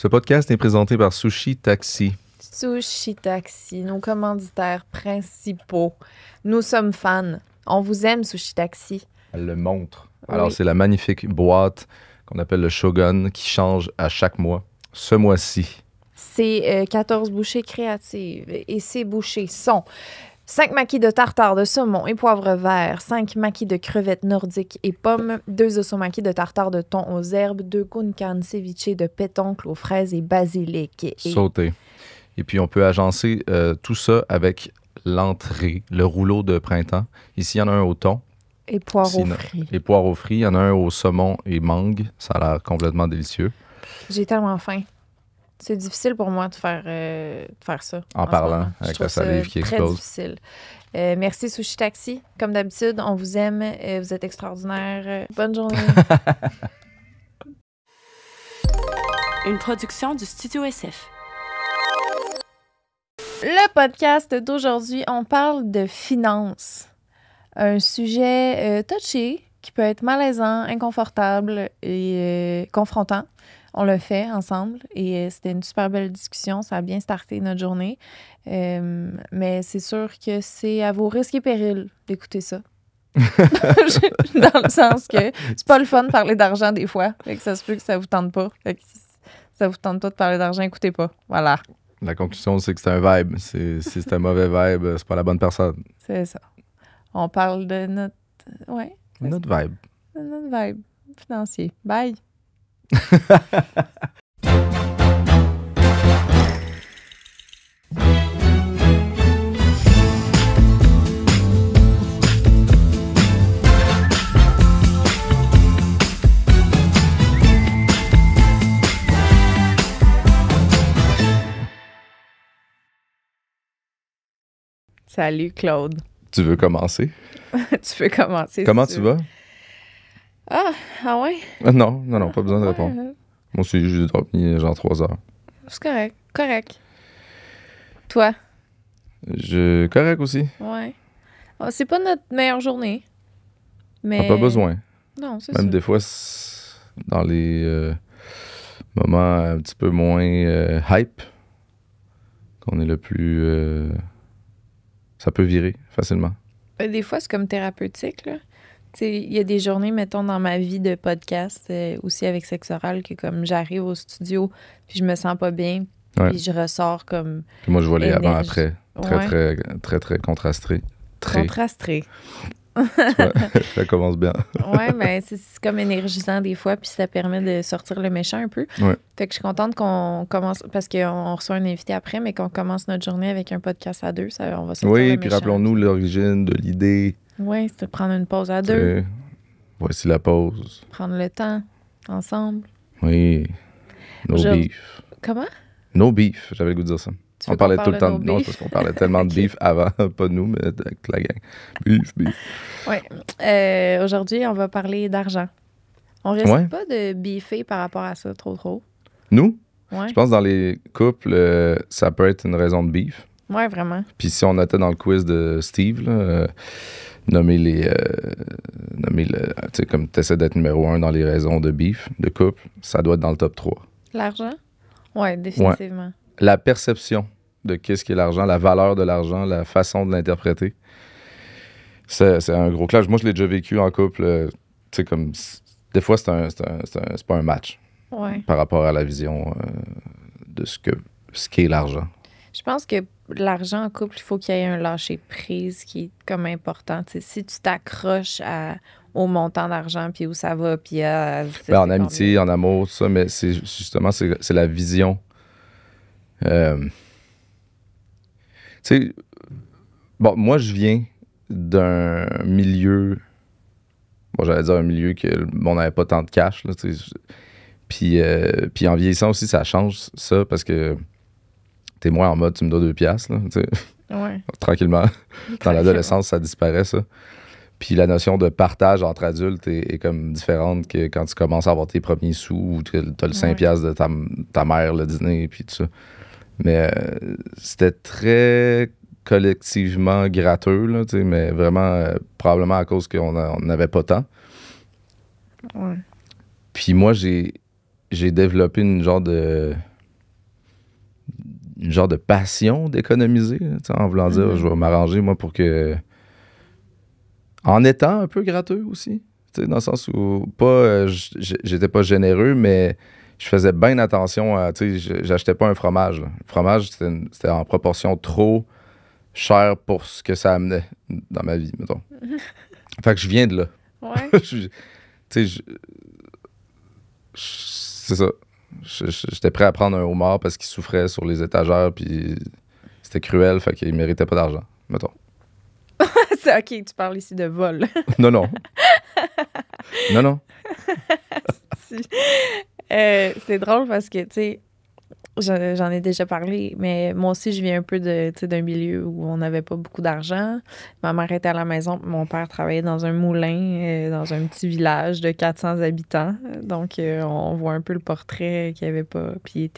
Ce podcast est présenté par Sushi Taxi. Sushi Taxi, nos commanditaires principaux. Nous sommes fans. On vous aime, Sushi Taxi. Elle le montre. Alors, Oui. c'est la magnifique boîte qu'on appelle le Shogun qui change à chaque mois. Ce mois-ci, C'est 14 bouchées créatives et ces bouchées sont 5 maquis de tartare de saumon et poivre vert, 5 maquis de crevettes nordiques et pommes, 2 osomaki de tartare de thon aux herbes, 2 gunkan ceviche de pétoncle aux fraises et basilic. Et sauté. Et puis, on peut agencer tout ça avec l'entrée, le rouleau de printemps. Ici, il y en a un au thon. poireaux Sinon- frits. Et poireaux frits. Il y en a un au saumon et mangue. Ça a l'air complètement délicieux. J'ai tellement faim. C'est difficile pour moi de faire ça. En ce parlant, moment. Je avec trouve la salive ça qui très explose. difficile. Merci Sushi Taxi. Comme d'habitude, on vous aime. Vous êtes extraordinaires. Bonne journée. Une production du Studio SF. Le podcast d'aujourd'hui, on parle de finances. Un sujet touché qui peut être malaisant, inconfortable et confrontant. On l'a fait ensemble et c'était une super belle discussion. Ça a bien starté notre journée. Mais c'est sûr que c'est à vos risques et périls d'écouter ça. Dans le sens que c'est pas le fun de parler d'argent des fois. Fait que ça se peut que ça vous tente pas. Fait que si ça vous tente pas de parler d'argent, écoutez pas. Voilà, La conclusion, c'est que c'est un vibe. Si c'est un mauvais vibe, c'est pas la bonne personne. c'est ça. On parle de notre... Ouais, Notre vibe. de notre vibe financier. Bye! Salut Claude. Tu veux commencer? Tu peux commencer. Comment si tu veux. vas? Ah ouais? Non, pas besoin de répondre. Ouais, Moi aussi, j'ai dormi genre 3 heures. c'est correct. Correct. Toi? Correct aussi. Ouais. Ah, c'est pas notre meilleure journée. Mais... T'as pas besoin. Non, c'est Même ça. des fois, dans les moments un petit peu moins hype, qu'on est le plus... ça peut virer facilement. Des fois, c'est comme thérapeutique, là. Tu sais, il y a des journées, mettons, dans ma vie de podcast, aussi avec Sexe Oral, que comme j'arrive au studio, puis je me sens pas bien, Ouais. puis je ressors comme Puis moi, je vois les Énergie. avant-après. Très, Ouais. très contrasté. Très. contrastré. Tu vois, ça commence bien. Ouais, ben c'est comme énergisant des fois, puis ça permet de sortir le méchant un peu. Ouais. Fait que je suis contente qu'on commence, parce qu'on reçoit un invité après, mais qu'on commence notre journée avec un podcast à deux, ça, on va sortir le Oui, méchant. puis rappelons-nous l'origine de l'idée. Oui, c'est de prendre une pause à deux, C'est- Voici la pause. prendre le temps ensemble. Oui. No Je- beef. Comment? No beef, j'avais le goût de dire ça. Tu veux On parlait qu'on tout le parle temps de de... nos Non, beefs? c'est parce qu'on parlait tellement de Ok. beef avant, pas de nous, mais avec la gang. Beef. Oui. Aujourd'hui, on va parler d'argent. On risque Ouais. pas de biffer par rapport à ça trop. Nous, Ouais, je pense que dans les couples, ça peut être une raison de beef. ouais vraiment. Puis si on était dans le quiz de Steve, là, nommer les... tu sais, comme tu essaies d'être numéro 1 dans les raisons de beef, de couple, ça doit être dans le top 3. L'argent? Oui, définitivement. La perception de qu'est-ce qu'est l'argent, la valeur de l'argent, la façon de l'interpréter, c'est un gros clash. Moi, je l'ai déjà vécu en couple. Tu sais, comme... Des fois, c'est pas un match Ouais. par rapport à la vision de ce qu'est l'argent. Je pense que l'argent en couple, il faut qu'il y ait un lâcher-prise qui est comme important. Tu sais, si tu t'accroches au montant d'argent, puis où ça va, puis En amitié, en amour, tout ça, mais c'est justement, c'est la vision. Tu sais, bon, moi, je viens d'un milieu, bon, j'allais dire un milieu que on n'avait pas tant de cash, là, tu sais. Puis en vieillissant aussi, ça change ça, parce que t'es moins en mode, tu me dois 2 piastres, là, tu sais. Ouais. Tranquillement. Dans l'adolescence, ça disparaît, ça. Puis la notion de partage entre adultes est comme différente que quand tu commences à avoir tes premiers sous ou tu as le 5 Ouais. piastres de ta mère, le dîner, puis tout ça. Mais c'était très collectivement gratteux, là, tu sais, mais vraiment, probablement à cause qu'on n'avait pas tant. Ouais. Puis moi, j'ai développé une genre de une genre de passion d'économiser, en voulant dire, je vais m'arranger, moi, pour que... En étant un peu gratteux aussi, dans le sens où, pas, j'étais pas généreux, mais je faisais bien attention à, j'achetais pas un fromage. Là. Le fromage, c'était en proportion trop cher pour ce que ça amenait dans ma vie, mettons. Fait que je viens de là. Ouais. C'est ça. J'étais prêt à prendre un homard parce qu'il souffrait sur les étagères, puis c'était cruel, fait qu'il méritait pas d'argent, mettons. C'est OK, tu parles ici de vol. Non. Non. C'est drôle parce que, tu sais, j'en ai déjà parlé, mais moi aussi, je viens un peu d'un milieu où on n'avait pas beaucoup d'argent. Ma mère était à la maison, mon père travaillait dans un moulin, dans un petit village de 400 habitants. Donc, on voit un peu le portrait qu'il n'y avait pas. Puis,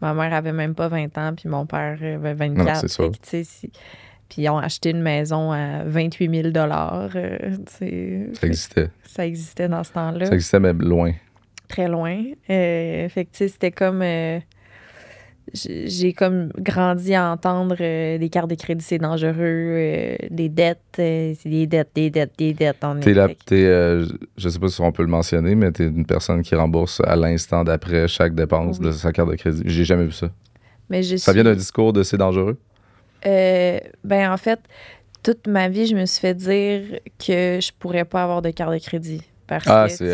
ma mère avait même pas 20 ans, puis mon père avait 24. Non, c'est ça. Puis, ils ont acheté une maison à 28 000 $. Ça existait. Ça existait dans ce temps-là. Ça existait même loin. Très loin. Fait que, tu sais, c'était comme... j'ai comme grandi à entendre des cartes de crédit, c'est dangereux, des dettes, c'est des dettes. Je sais pas si on peut le mentionner, mais t'es une personne qui rembourse à l'instant d'après chaque dépense de sa carte de crédit. J'ai jamais vu ça. Mais ça vient d'un discours de c'est dangereux? Ben, en fait, toute ma vie, je me suis fait dire que je pourrais pas avoir de carte de crédit. Parce que, tu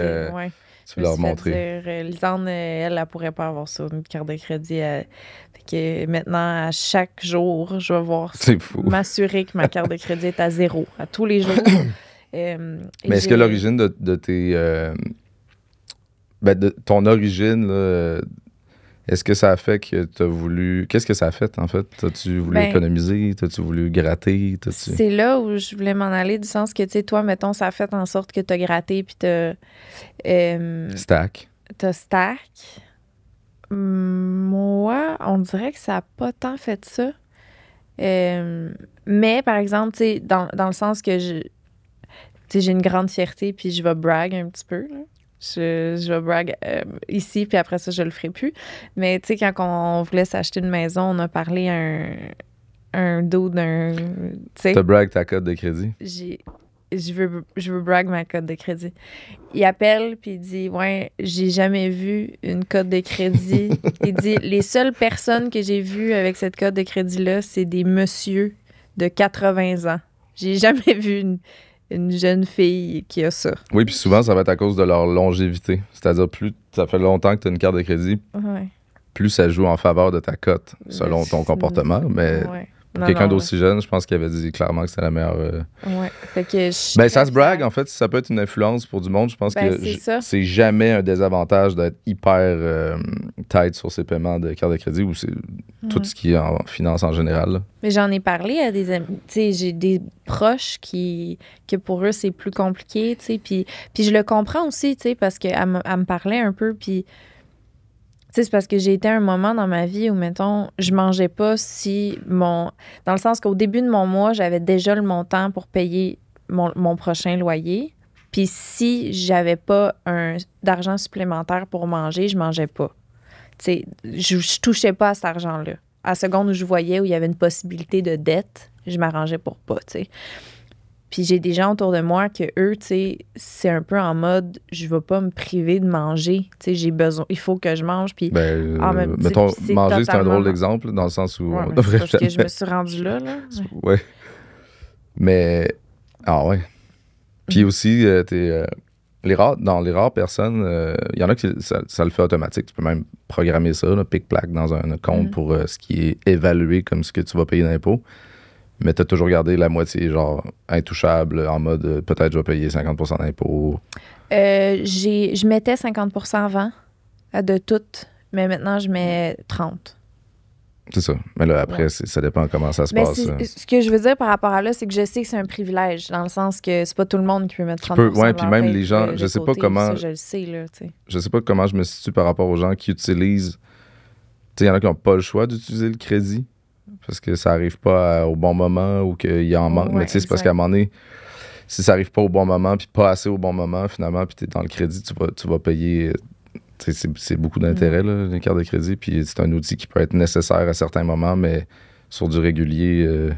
veux leur montrer. Lisanne, elle pourrait pas avoir ça, une carte de crédit. Fait que maintenant, à chaque jour, je vais voir m'assurer que ma carte de crédit est à 0, à tous les jours. Mais est-ce que l'origine de tes... de ton origine, là, est-ce que ça a fait que tu as voulu... Qu'est-ce que ça a fait, en fait? As-tu voulu économiser? T'as-tu voulu gratter? C'est là où je voulais m'en aller, du sens que, tu sais, toi, mettons, ça a fait en sorte que tu as gratté puis t'as... stack. T'as stack. Moi, on dirait que ça n'a pas tant fait ça. Mais, par exemple, tu sais, dans le sens que j'ai une grande fierté puis je vais brag un petit peu, là. Je vais brag ici, puis après ça, je le ferai plus. Mais tu sais, quand on voulait s'acheter une maison, on a parlé un dos d'un... T'as brag ta cote de crédit? Je veux brag ma cote de crédit. Il appelle, puis il dit, ouais, j'ai jamais vu une cote de crédit. Il dit, les seules personnes que j'ai vues avec cette cote de crédit-là, c'est des messieurs de 80 ans. J'ai jamais vu une jeune fille qui a ça. Oui, puis souvent, ça va être à cause de leur longévité. C'est-à-dire, plus ça fait longtemps que tu as une carte de crédit, plus ça joue en faveur de ta cote, selon ton comportement. Mais pour quelqu'un d'aussi jeune, je pense qu'il avait dit clairement que c'était la meilleure... Fait que ça se brague, en fait. Ça peut être une influence pour du monde. Je pense que c'est jamais un désavantage d'être hyper tight sur ses paiements de carte de crédit ou c'est tout ce qui est en finance en général. Là. Mais j'en ai parlé à des amis. Tu sais, j'ai des proches que pour eux, c'est plus compliqué, tu sais. Puis je le comprends aussi, tu sais, parce qu'elle me parlait un peu, puis... Tu sais, c'est parce que j'ai été à un moment dans ma vie où, mettons, je mangeais pas dans le sens qu'au début de mon mois, j'avais déjà le montant pour payer mon prochain loyer. Puis si j'avais pas d'argent supplémentaire pour manger, je mangeais pas. Tu sais, je touchais pas à cet argent-là. À la seconde où je voyais où il y avait une possibilité de dette, je m'arrangeais pour pas, tu sais. Puis j'ai des gens autour de moi que eux, tu sais, c'est un peu en mode, je vais pas me priver de manger. Tu sais, j'ai besoin, il faut que je mange. Puis, mettons, manger, c'est un drôle d'exemple, dans le sens où... on devrait parce que je me suis rendue là. Ouais. Mais, Puis aussi, dans les rares personnes, il y en a qui ça le fait automatique. Tu peux même programmer ça, pic-plac, dans un compte pour ce qui est évalué comme ce que tu vas payer d'impôt. Mais t'as toujours gardé la moitié, genre, intouchable, en mode, peut-être je vais payer 50% d'impôt. Je mettais 50% avant de tout, mais maintenant, je mets 30%. C'est ça. Mais là, après, ça dépend comment ça se passe. Ce que je veux dire par rapport à là, c'est que je sais que c'est un privilège, dans le sens que c'est pas tout le monde qui peut mettre 30%. Oui, puis même les gens, je sais pas comment... Ça, je le sais, là, tu sais. Je sais pas comment je me situe par rapport aux gens qui utilisent... Tu sais, il y en a qui n'ont pas le choix d'utiliser le crédit. Parce que ça arrive pas au bon moment ou qu'il y en manque. Mais tu sais, c'est parce qu'à un moment donné, si ça arrive pas au bon moment, puis pas assez au bon moment, finalement, puis tu es dans le crédit, tu vas payer c'est beaucoup d'intérêt, là, les cartes de crédit. Puis c'est un outil qui peut être nécessaire à certains moments, mais sur du régulier,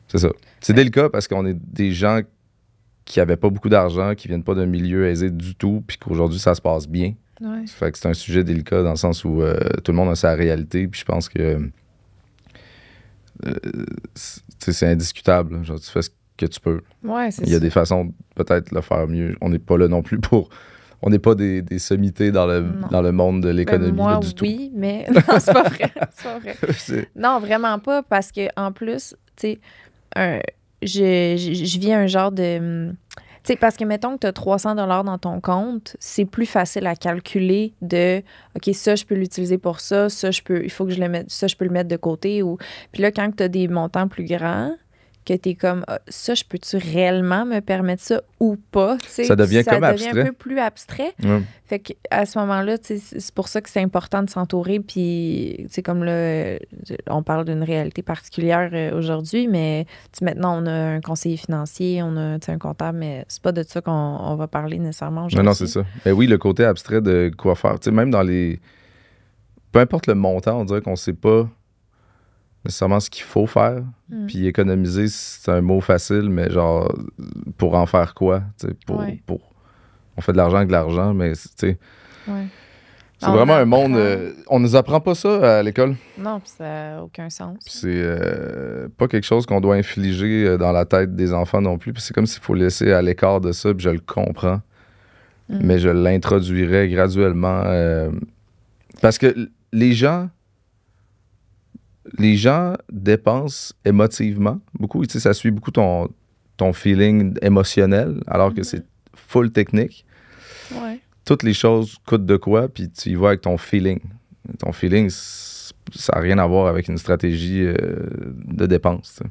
c'est ça. C'est délicat parce qu'on est des gens qui n'avaient pas beaucoup d'argent, qui viennent pas d'un milieu aisé du tout, puis qu'aujourd'hui, ça se passe bien. Ouais. Ça fait que c'est un sujet délicat dans le sens où tout le monde a sa réalité, puis je pense que c'est indiscutable. Genre, tu fais ce que tu peux. Ouais, c'est Il y a ça. des façons peut-être de le faire mieux. On n'est pas là non plus pour... On n'est pas des sommités dans le monde de l'économie Moi, là, du tout. oui, mais non, c'est pas vrai. C'est pas vrai. C'est- Non, vraiment pas, parce que en plus, tu sais, je vis un genre de... Tu sais, parce que mettons que tu as 300 $ dans ton compte, c'est plus facile à calculer de OK, ça, je peux l'utiliser pour ça, il faut que je le mette, ça, je peux le mettre de côté. Puis là, quand tu as des montants plus grands, que tu es comme, ça, je peux-tu réellement me permettre ça ou pas? Tu sais, Ça devient comme ça devient abstrait. un peu plus abstrait. Ouais. Fait qu'à ce moment-là, tu sais, c'est pour ça que c'est important de s'entourer. Puis, tu sais, comme là, on parle d'une réalité particulière aujourd'hui, mais maintenant, on a un conseiller financier, on a un comptable, mais c'est pas de ça qu'on va parler nécessairement aujourd'hui. Non, c'est ça. Mais oui, le côté abstrait de quoi faire. Tu sais, même dans les... Peu importe le montant, on dirait qu'on sait pas nécessairement ce qu'il faut faire. Puis économiser, c'est un mot facile, mais genre, pour en faire quoi? Tu sais, on fait de l'argent avec de l'argent, mais tu sais, Ouais. c'est On vraiment un apprend. monde... on nous apprend pas ça à l'école. Non, puis ça n'a aucun sens. Puis c'est pas quelque chose qu'on doit infliger dans la tête des enfants non plus. Puis c'est comme s'il faut laisser à l'écart de ça, puis je le comprends. Mais je l'introduirais graduellement. Parce que les gens dépensent émotivement beaucoup. Tu sais, ça suit beaucoup ton feeling émotionnel, alors que c'est full technique. Ouais. Toutes les choses coûtent de quoi, puis tu y vas avec ton feeling. Ton feeling, ça n'a rien à voir avec une stratégie de dépense. Tu sais.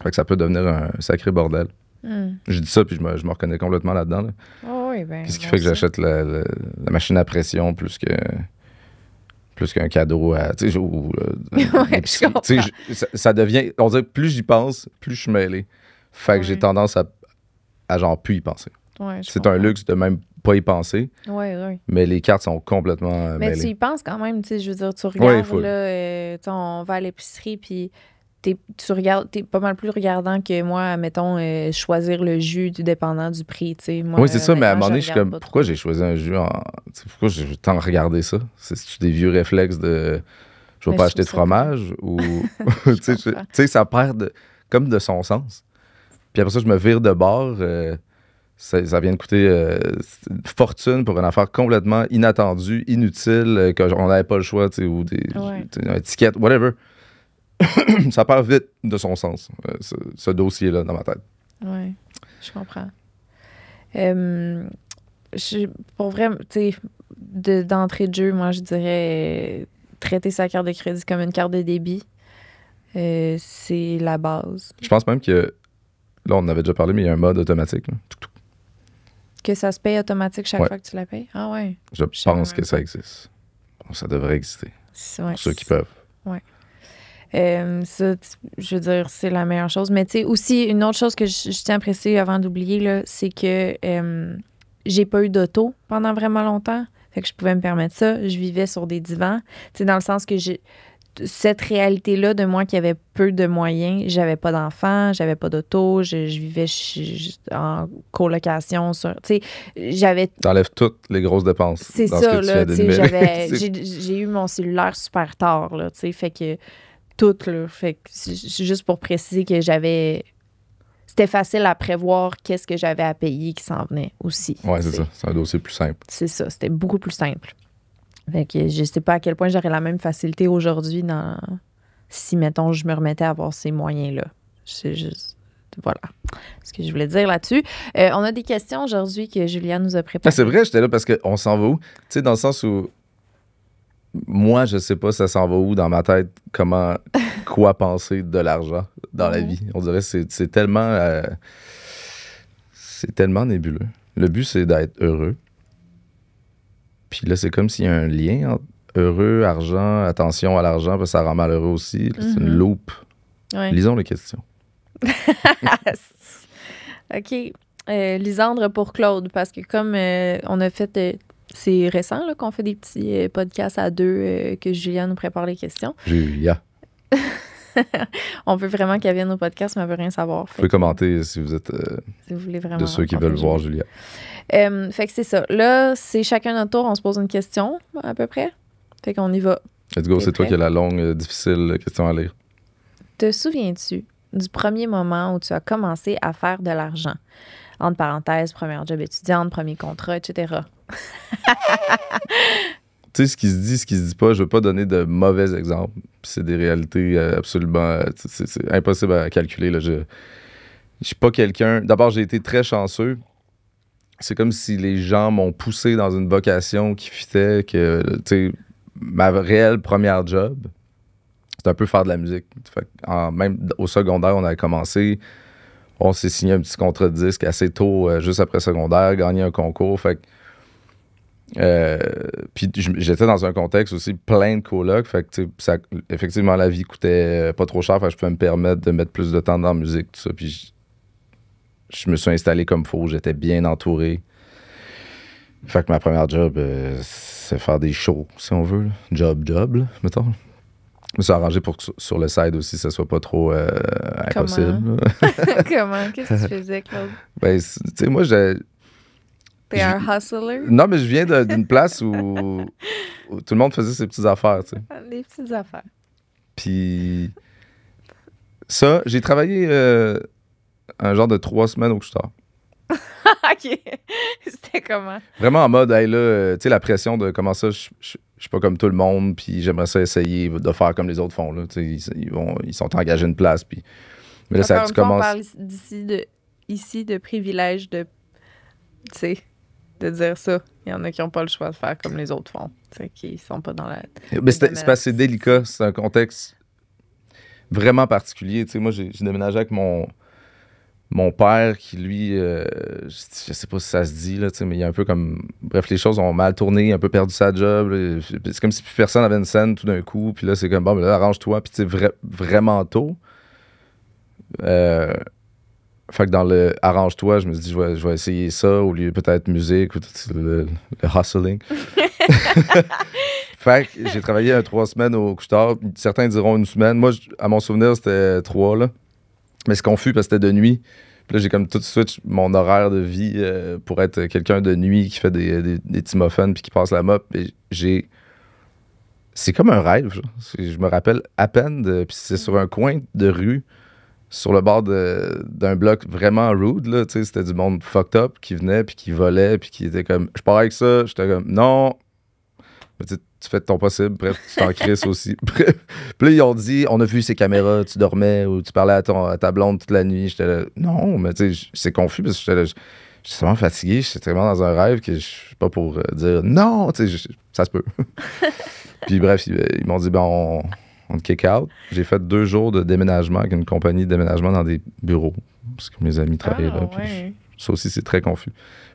Fait que ça peut devenir un sacré bordel. Je dis ça, puis je me reconnais complètement là-dedans. Là. Oh, oui, ben, Qu'est-ce qui fait que j'achète la machine à pression plus qu'un cadeau à, tu sais, ou je comprends. tu sais, ça devient, on dirait que plus j'y pense, plus je suis mêlé. Fait que j'ai tendance à genre plus y penser. Ouais, C'est un luxe de même pas y penser, Oui. mais les cartes sont complètement Mais mêlées. tu y penses quand même, tu sais, je veux dire, tu regardes, full. là, tu sais, on va à l'épicerie, puis tu regardes, t'es pas mal plus regardant que moi, mettons, choisir le jus du dépendant du prix, tu sais. Moi, Oui, c'est ça, mais à un moment donné, je suis regarde comme, pas pourquoi trop. j'ai choisi un jus tu sais, pourquoi j'ai tant regardé ça? C'est des vieux réflexes de je vais Mais pas je acheter de trouve ça fromage ou tu sais, ça perd comme de son sens. Puis après ça, je me vire de bord. Ça vient de coûter une fortune pour une affaire complètement inattendue, inutile, qu'on n'avait pas le choix, tu sais, ou tu sais, un ticket, whatever. Ça perd vite de son sens, ce dossier-là, dans ma tête. Oui, je comprends. Pour vrai, tu sais, d'entrée de jeu, moi, je dirais traiter sa carte de crédit comme une carte de débit. C'est la base. Je pense même que, là, on en avait déjà parlé, mais il y a un mode automatique. Là. Que ça se paye automatique chaque Ouais. fois que tu la payes? Ah ouais. Je sais pense même que pas. ça existe. Bon, ça devrait exister. Ouais. Pour ceux qui peuvent. Ça, je veux dire, c'est la meilleure chose. Mais tu sais, aussi, une autre chose que je tiens à préciser avant d'oublier, là, c'est que j'ai pas eu d'auto pendant vraiment longtemps. Fait que je pouvais me permettre ça. Je vivais sur des divans. Tu sais, dans le sens que cette réalité-là de moi qui avait peu de moyens, j'avais pas d'enfants, j'avais pas d'auto, je vivais en colocation. Tu sais, j'avais T'enlèves toutes les grosses dépenses. c'est dans ça, ce que tu là, viens tu sais, d'énumérer. j'ai eu mon cellulaire super tard, là, tu sais, fait que tout, là, fait que c'est juste pour préciser que c'était facile à prévoir qu'est-ce que j'avais à payer qui s'en venait aussi. Ouais, c'est tu ça. sais. C'est un dossier plus simple. C'est ça, c'était beaucoup plus simple. Fait que je sais pas à quel point j'aurais la même facilité aujourd'hui si, mettons, je me remettais à avoir ces moyens-là. C'est juste... Voilà ce que je voulais dire là-dessus. On a des questions aujourd'hui que Julia nous a préparées. Ah, c'est vrai, j'étais là parce qu'on s'en va où? Tu sais, dans le sens où moi, je sais pas ça s'en va où dans ma tête, quoi penser de l'argent dans la vie. On dirait que c'est tellement nébuleux. Le but, c'est d'être heureux. Puis là, c'est comme s'il y a un lien entre heureux, argent, attention à l'argent, parce que ça rend malheureux aussi. Là, c'est une loupe. Ouais. Lisons les questions. OK. Lisandre pour Claude, parce que comme on a fait C'est récent là, qu'on fait des petits podcasts à deux que Julia nous prépare les questions. Julia. On veut vraiment qu'elle vienne au podcast, mais elle veut rien savoir. Vous pouvez commenter si vous êtes si vous voulez vraiment de ceux qui veulent voir Julia. Fait que c'est ça. Là, c'est chacun notre tour, on se pose une question, à peu près. Fait qu'on y va. Let's go, T'es c'est toi prêt? qui as la longue, difficile question à lire. Te souviens-tu du premier moment où tu as commencé à faire de l'argent? Entre parenthèses, première job étudiante, premier contrat, etc. Tu sais, ce qui se dit, ce qui se dit pas, je veux pas donner de mauvais exemples. Puis c'est des réalités absolument... c'est impossible à calculer. Là. Je suis pas quelqu'un... D'abord, j'ai été très chanceux. C'est comme si les gens m'ont poussé dans une vocation qui fitait que, tu sais, ma réelle première job, c'était un peu faire de la musique. Fait même au secondaire, on avait commencé... On s'est signé un petit contrat de disque assez tôt, juste après secondaire, gagné un concours. Fait que, puis j'étais dans un contexte aussi plein de colocs. Fait que, effectivement, la vie coûtait pas trop cher. Fait que je pouvais me permettre de mettre plus de temps dans la musique, tout ça. Puis je me suis installé comme faut. J'étais bien entouré. Fait que ma première job, c'est faire des shows, si on veut. Là. Job, là, mettons. Je me suis arrangé pour que sur le side aussi, ça soit pas trop impossible. Comment? Qu'est-ce que tu faisais, Claude? Ben, tu sais, moi, T'es un hustler? Non, mais je viens d'une place où tout le monde faisait ses petites affaires, tu sais. Des petites affaires. Puis ça, j'ai travaillé un genre de 3 semaines au couche-tard. OK. C'était comment? Vraiment en mode, hey, là, tu sais, la pression de comment ça, je suis pas comme tout le monde, puis j'aimerais ça essayer de faire comme les autres font, là. Tu sais, ils sont engagés une place, puis... Mais là, ça, Encore tu une fois, commences... on parle ici de privilège de, tu sais, de dire ça. Il y en a qui n'ont pas le choix de faire comme les autres font. Tu sais, qui sont pas dans la... Mais c'est parce que c'est délicat, c'est un contexte vraiment particulier. Tu sais, moi, j'ai déménagé avec mon père qui, lui, je sais pas si ça se dit, là, tu sais, mais il y a un peu comme... Bref, les choses ont mal tourné, un peu perdu sa job. Là. C'est comme si plus personne avait une scène tout d'un coup. Puis là, c'est comme, bon, mais là, arrange-toi. Puis tu sais, vraiment tôt. Fait que dans le arrange-toi, je me suis dit, je vais essayer ça au lieu peut-être musique ou le hustling. Fait que j'ai travaillé 3 semaines au couche-tard. Certains diront 1 semaine. Moi, à mon souvenir, c'était 3, là. Mais c'est confus parce que c'était de nuit. Puis là, j'ai comme tout de suite mon horaire de vie pour être quelqu'un de nuit qui fait des petits muffins puis qui passe la mop. Et c'est comme un rêve. Genre. Je me rappelle à peine. Puis c'est sur un coin de rue, sur le bord d'un bloc vraiment rude. Là, c'était du monde fucked up qui venait puis qui volait puis qui était comme... Je pars avec ça. J'étais comme, non. Mais tu fais de ton possible. Bref, tu t'en crisses aussi. Bref. Puis là, ils ont dit, on a vu ces caméras, tu dormais ou tu parlais à ta blonde toute la nuit. J'étais là, non, mais tu sais, c'est confus parce que j'étais là, j'étais tellement fatigué, j'étais tellement dans un rêve que je suis pas pour dire non, tu sais, ça se peut. Puis bref, ils m'ont dit, ben, on te kick out. J'ai fait 2 jours de déménagement avec une compagnie de déménagement dans des bureaux. Parce que mes amis travaillaient là. Puis Ouais. ça aussi, c'est très confus.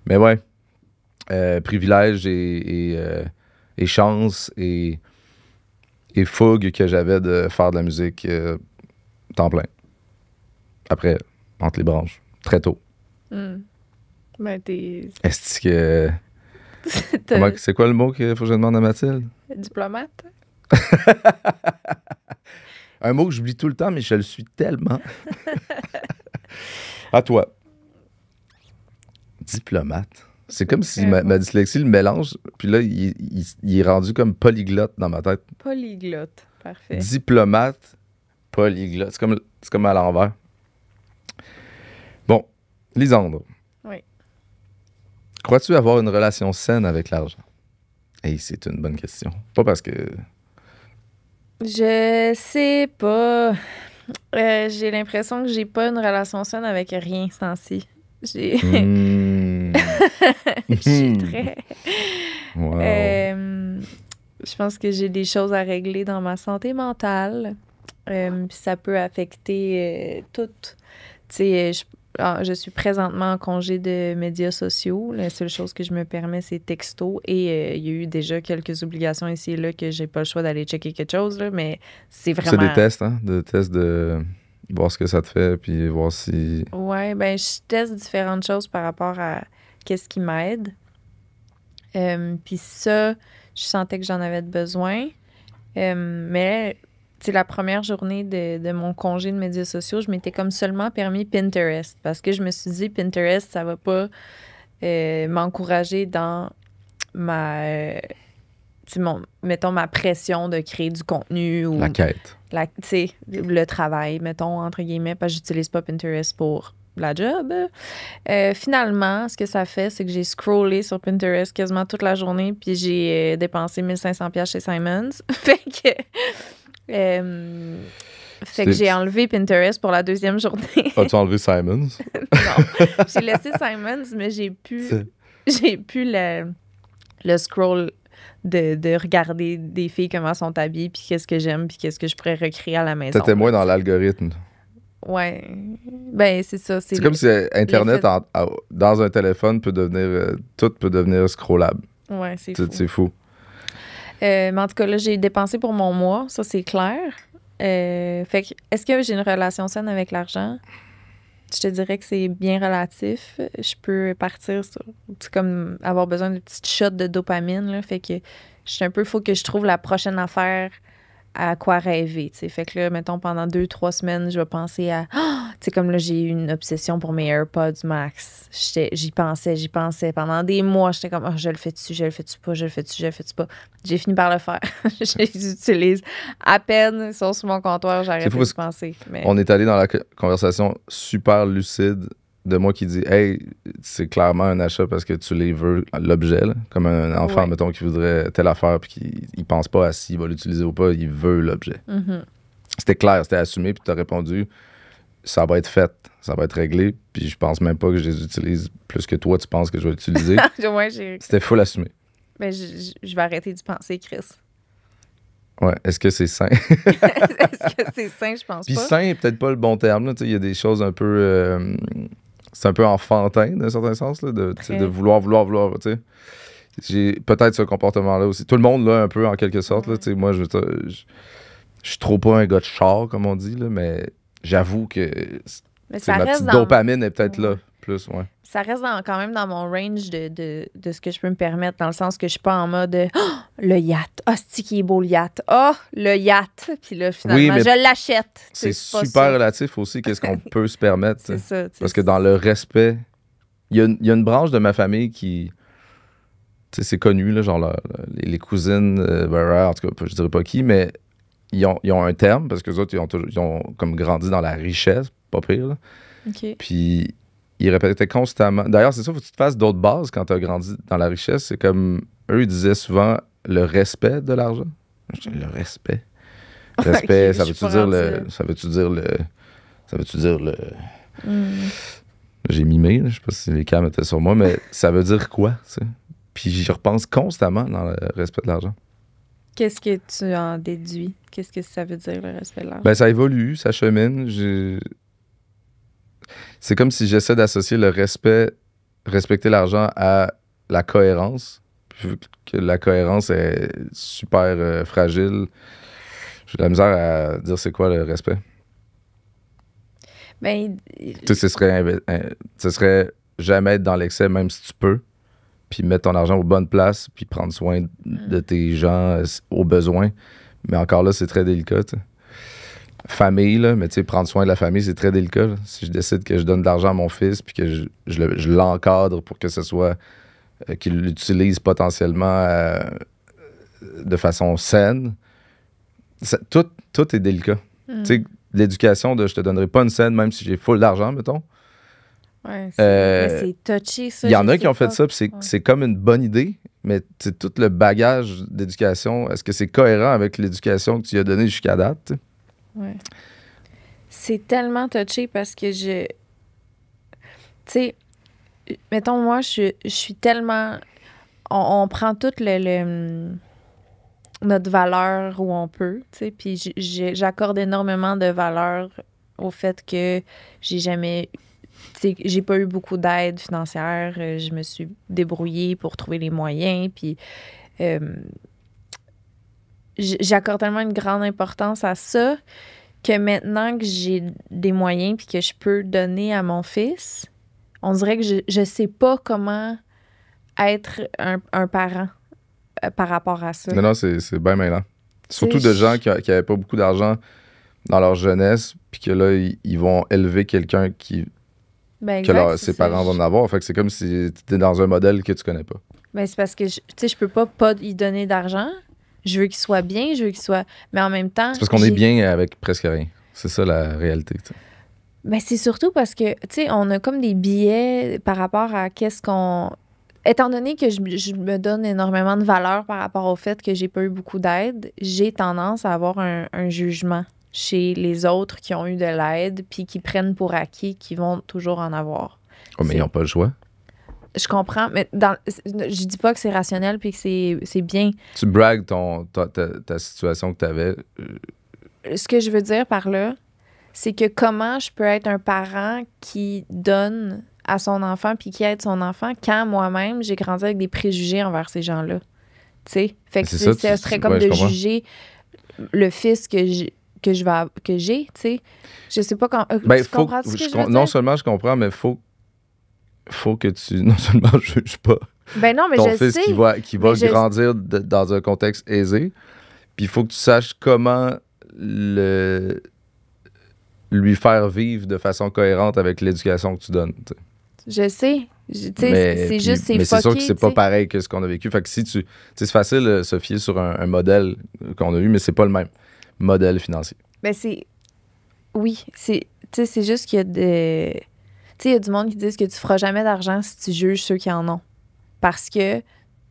Mais ouais, privilège et chance et fougue que j'avais de faire de la musique temps plein. Après, entre les branches, très tôt. Ben, t'es... Est-ce que... C'est quoi le mot qu'il faut que je demande à Mathilde? diplomate? Un mot que j'oublie tout le temps, mais je le suis tellement. À toi. Diplomate. C'est comme si ma dyslexie le mélange, puis là, il est rendu comme polyglotte dans ma tête. Polyglotte. Parfait. Diplomate, polyglotte. C'est comme à l'envers. Bon, Lisandre. Oui. Crois-tu avoir une relation saine avec l'argent? Hey, c'est une bonne question. Pas parce que... Je sais pas. J'ai l'impression que j'ai pas une relation saine avec rien ce temps-ci. J'ai... Je suis très... Wow. Je pense que j'ai des choses à régler dans ma santé mentale. Puis ça peut affecter tout. Tu sais, je suis présentement en congé de médias sociaux. La seule chose que je me permets, c'est texto. Et il y a eu déjà quelques obligations ici et là que j'ai pas le choix d'aller checker quelque chose. Là, mais c'est vraiment... C'est des tests, hein? Des tests de voir ce que ça te fait, puis voir si... Ouais, ben je teste différentes choses par rapport à qu'est-ce qui m'aide. Puis ça, je sentais que j'en avais besoin. Mais, tu sais, la première journée de mon congé de médias sociaux, je m'étais comme seulement permis Pinterest. Parce que je me suis dit, Pinterest, ça va pas m'encourager dans ma... mettons, ma pression de créer du contenu ou La quête. le travail, mettons, entre guillemets, parce que j'utilise pas Pinterest pour la job. Finalement, ce que ça fait, c'est que j'ai scrollé sur Pinterest quasiment toute la journée, puis j'ai dépensé 1500$ chez Simons. Fait que j'ai enlevé Pinterest pour la deuxième journée. As-tu enlevé Simons? Non, j'ai laissé Simons, mais j'ai pu le scroll de regarder des filles comment sont habillées, puis qu'est-ce que j'aime, puis qu'est-ce que je pourrais recréer à la maison. T'étais moins dans l'algorithme. Ouais. Ben, c'est ça. C'est comme si Internet, dans un téléphone, peut devenir... tout peut devenir scrollable. Ouais, c'est fou. C'est fou. Mais en tout cas, là, j'ai dépensé pour mon mois. Ça, c'est clair. Fait que, est-ce que j'ai une relation saine avec l'argent? Je te dirais que c'est bien relatif. Je peux partir sur... C'est comme avoir besoin de petites shots de dopamine, là. Fait que je suis un peu... Faut que je trouve la prochaine affaire à quoi rêver, tu sais. Fait que là, mettons, pendant 2-3 semaines, je vais penser à... Tu sais, comme là, j'ai eu une obsession pour mes AirPods Max. J'y pensais. Pendant des mois, j'étais comme, je le fais-tu pas. J'ai fini par le faire. Je les utilise à peine, ils sont sur mon comptoir, j'arrête de penser. Mais... On est allé dans la conversation super lucide de moi qui dit, hey, c'est clairement un achat parce que tu les veux, l'objet, là. Comme un enfant, mettons, qui voudrait telle affaire puis qui pense pas à s'il va l'utiliser ou pas, il veut l'objet. Mm-hmm. C'était clair, c'était assumé, puis tu as répondu, ça va être fait, ça va être réglé, puis je pense même pas que je les utilise plus que toi, tu penses que je vais l'utiliser. C'était full assumé. Ben, je vais arrêter d'y penser, Chris. Ouais, est-ce que c'est sain? Est-ce que c'est sain? Je pense puis pas. Puis sain est peut-être pas le bon terme, il y a des choses un peu... c'est un peu enfantin, d'un certain sens, là, de vouloir, tu sais. J'ai peut-être ce comportement-là aussi. Tout le monde l'a un peu, en quelque sorte, là, tu sais. Moi, je suis trop pas un gars de char, comme on dit, là, mais j'avoue que ma petite dopamine est peut-être là, plus, ouais. Ça reste quand même dans mon range de ce que je peux me permettre, dans le sens que je suis pas en mode le yacht. C'est qui est beau le yacht. Le yacht. Puis là, finalement, je l'achète. C'est super relatif aussi, qu'est-ce qu'on peut se permettre. C'est ça. Parce que dans le respect, il y a une branche de ma famille qui... Tu sais, c'est connu, là, genre les cousines, en tout cas, je dirais pas qui, mais ils ont un terme, parce que les autres, ils ont comme grandi dans la richesse, pas pire, là. OK. Puis ils répétaient constamment. D'ailleurs, c'est ça, faut que tu te fasses d'autres bases quand tu as grandi dans la richesse. C'est comme eux, ils disaient souvent le respect de l'argent. Le respect. Respect, okay, ça veut-tu dire le. Ça veut-tu dire le. J'ai mimé, là, je sais pas si les cams étaient sur moi, mais ça veut dire quoi, tu sais? Puis j'y repense constamment dans le respect de l'argent. Qu'est-ce que tu en déduis? Qu'est-ce que ça veut dire, le respect de l'argent? Ben, ça évolue, ça chemine. C'est comme si j'essaie d'associer le respecter l'argent à la cohérence. Puis vu que la cohérence est super fragile, j'ai de la misère à dire c'est quoi le respect. Ben, tu sais, ce serait jamais être dans l'excès, même si tu peux, puis mettre ton argent aux bonnes places, puis prendre soin de tes gens aux besoins. Mais encore là, c'est très délicat, tu sais. Famille, là, mais tu sais, prendre soin de la famille, c'est très délicat, là. Si je décide que je donne de l'argent à mon fils puis que je l'encadre pour que ce soit qu'il l'utilise potentiellement de façon saine, tout est délicat. Tu sais, l'éducation de je te donnerai pas une scène même si j'ai full d'argent, mettons. Ouais, c'est touché, ça. Il y en a qui ont fait ça, puis c'est comme une bonne idée, mais tout le bagage d'éducation, est-ce que c'est cohérent avec l'éducation que tu lui as donnée jusqu'à date, t'sais? Ouais. C'est tellement touché parce que tu sais, mettons, moi, je suis tellement... On prend toute notre valeur où on peut, tu sais, puis j'accorde énormément de valeur au fait que j'ai pas eu beaucoup d'aide financière. Je me suis débrouillée pour trouver les moyens, puis j'accorde tellement une grande importance à ça que maintenant que j'ai des moyens puis que je peux donner à mon fils, on dirait que je sais pas comment être un parent par rapport à ça. Non, c'est bien mêlant. Surtout C'est- de gens qui n'avaient pas beaucoup d'argent dans leur jeunesse, puis que là, ils vont élever quelqu'un Ben que exact, c'est ses ça. parents vont en avoir. Fait que c'est comme si tu étais dans un modèle que tu connais pas. Ben, c'est parce que, tu sais, je peux pas y donner d'argent. Je veux qu'il soit bien, je veux qu'il soit... Mais en même temps... C'est parce qu'on est bien avec presque rien. C'est ça la réalité. Tu sais. Ben, c'est surtout parce que, tu sais, on a comme des billets par rapport à qu'est-ce qu'on... Étant donné que je me donne énormément de valeur par rapport au fait que j'ai pas eu beaucoup d'aide, j'ai tendance à avoir un jugement chez les autres qui ont eu de l'aide puis qui prennent pour acquis qu'ils vont toujours en avoir. Oh, mais ils n'ont pas le choix. Je comprends, mais je dis pas que c'est rationnel puis que c'est bien. Tu bragues ta situation que tu avais. Ce que je veux dire par là, c'est que comment je peux être un parent qui donne à son enfant puis qui aide son enfant quand moi-même, j'ai grandi avec des préjugés envers ces gens-là. Tu sais? Fait que C'est ça, ça serait comme ouais, je de comprends. juger le fils que j'ai, tu sais. Je sais pas quand... Ben, tu comprends ce que je veux non dire? seulement je comprends, mais faut que tu non seulement juges pas Ben non, mais ton je fils sais. qui va mais je- grandir dans un contexte aisé, puis il faut que tu saches comment lui faire vivre de façon cohérente avec l'éducation que tu donnes. Tu sais. Je sais. Tu sais, Mais c'est juste, c'est mais c'est sûr que fucké, c'est tu pas sais. pareil que ce qu'on a vécu. Fait que si tu sais, c'est facile de se fier sur un modèle qu'on a eu, mais c'est pas le même modèle financier. Ben c'est... Oui, tu sais, c'est juste qu'il y a de... Tu sais, il y a du monde qui disent que tu feras jamais d'argent si tu juges ceux qui en ont. Parce que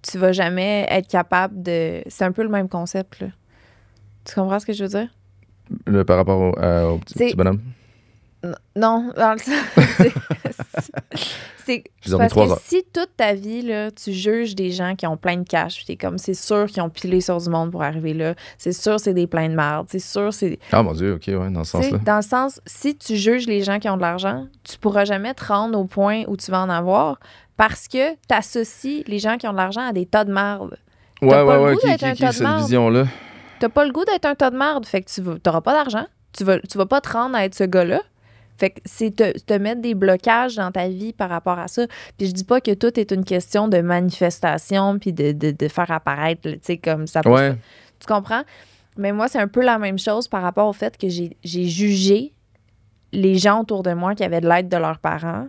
tu vas jamais être capable de... C'est un peu le même concept, là. Tu comprends ce que je veux dire? Par rapport au C'est- petit bonhomme. Non, dans le sens... c'est J'ai dormi parce 3 que heures. si toute ta vie, là, tu juges des gens qui ont plein de cash, puis t'es comme, c'est sûr qu'ils ont pilé sur du monde pour arriver là, c'est sûr c'est des pleins de merde, c'est sûr c'est... Ah mon Dieu, ok, ouais, dans ce Tu sais, sens-là. dans le sens, si tu juges les gens qui ont de l'argent, tu pourras jamais te rendre au point où tu vas en avoir parce que tu associes les gens qui ont de l'argent à des tas de merde. Ouais, pas ouais, le ouais, goût d'être un tas de cette marde. vision-là. T'as pas le goût d'être un tas de merde, fait que tu n'auras pas d'argent. Tu vas pas te rendre à être ce gars-là. Fait que c'est te mettre des blocages dans ta vie par rapport à ça. Puis je dis pas que tout est une question de manifestation puis de faire apparaître, tu sais, comme ça. Ouais. Tu comprends? Mais moi, c'est un peu la même chose par rapport au fait que j'ai jugé les gens autour de moi qui avaient de l'aide de leurs parents.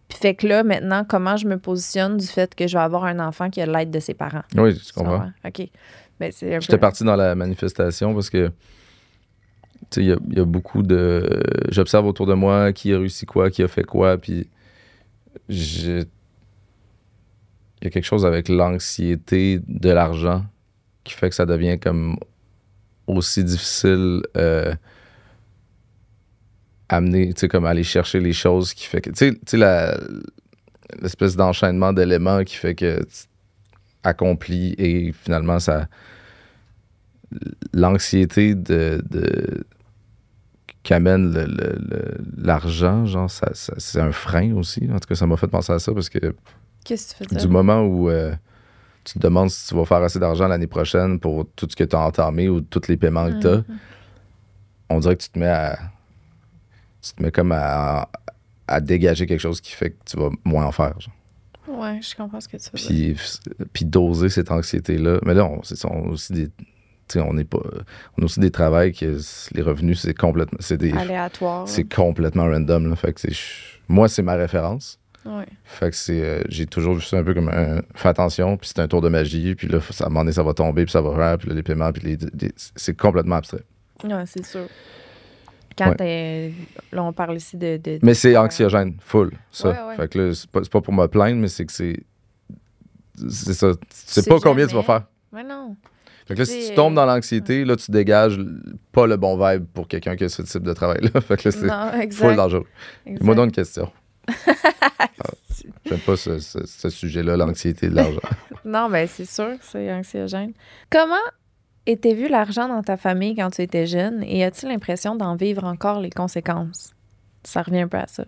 Puis fait que là, maintenant, comment je me positionne du fait que je vais avoir un enfant qui a de l'aide de ses parents? Oui, je Tu comprends. comprends? OK. Ben, c'est un J'étais peu... parti dans la manifestation parce que, tu sais, il y a beaucoup de... J'observe autour de moi qui a réussi quoi, qui a fait quoi, puis il y a quelque chose avec l'anxiété de l'argent qui fait que ça devient comme aussi difficile amener, tu sais, comme aller chercher les choses qui fait que, tu sais, l'espèce d'enchaînement d'éléments qui fait que tu accomplis et finalement ça... L'anxiété qu'amène l'argent, genre, c'est un frein aussi. En tout cas, ça m'a fait penser à ça parce que Qu'est-ce que tu fais du moment où tu te demandes si tu vas faire assez d'argent l'année prochaine pour tout ce que tu as entamé ou tous les paiements que tu as, on dirait que tu te mets comme à dégager quelque chose qui fait que tu vas moins en faire. Genre. Ouais, je comprends ce que tu veux dire. Puis doser cette anxiété-là. Mais là, on a aussi des... On a aussi des travails que les revenus, c'est complètement... Aléatoire. C'est complètement random. Là. Fait que moi, c'est ma référence. Ouais. Fait que j'ai toujours vu ça un peu comme fais attention, puis c'est un tour de magie, puis là, à un moment donné, ça va tomber, puis ça va faire, puis là, les paiements, puis c'est complètement abstrait. Ouais, c'est sûr. Quand Ouais. là, on parle ici de Mais c'est anxiogène, full, ça. Ouais, ouais. Fait que là, c'est pas pour me plaindre, mais c'est que c'est ça. Tu sais sais pas combien tu vas jamais. faire. Ouais, non. Fait que là, C'est- si tu tombes dans l'anxiété, là, tu dégages pas le bon vibe pour quelqu'un qui a ce type de travail-là. Fait que là, c'est Non, full exact. dangereux. exact. Moi, donne une question. J'aime pas ce sujet-là, l'anxiété de l'argent. Non, ben c'est sûr, c'est anxiogène. Comment était vu l'argent dans ta famille quand tu étais jeune et as-tu l'impression d'en vivre encore les conséquences? Ça revient un peu à ça.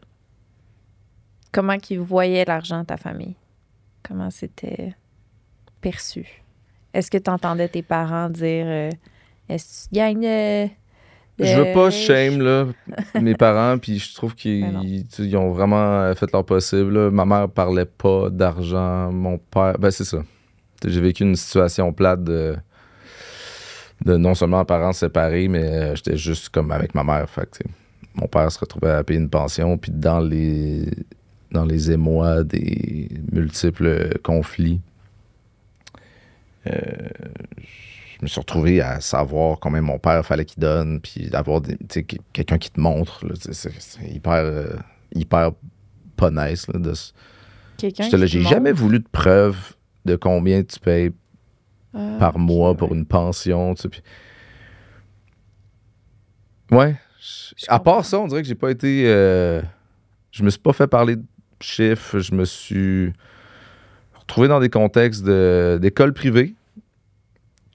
Comment qu'ils voyaient l'argent de ta famille? Comment c'était perçu? Est-ce que tu entendais tes parents dire est-ce que tu gagnes Je veux pas shame là, mes parents, puis je trouve Ben non. qu'ils ont vraiment fait leur possible. Là. Ma mère parlait pas d'argent, mon père... Ben c'est ça. J'ai vécu une situation plate de non seulement parents séparés, mais j'étais juste comme avec ma mère. Fait que, tu sais, mon père se retrouvait à payer une pension, puis dans les émois des multiples conflits, je me suis retrouvé à savoir combien mon père fallait qu'il donne, puis d'avoir quelqu'un qui te montre. Là, c'est hyper pas nice. Là, Quelqu'un j'étais là, qui te j'ai montre. jamais voulu de preuve de combien tu payes par mois ok, pour ouais. une pension. Tu sais, puis... Ouais. Je À comprends. part ça, on dirait que j'ai pas été... je me suis pas fait parler de chiffres. Je me suis retrouvé dans des contextes d'école privée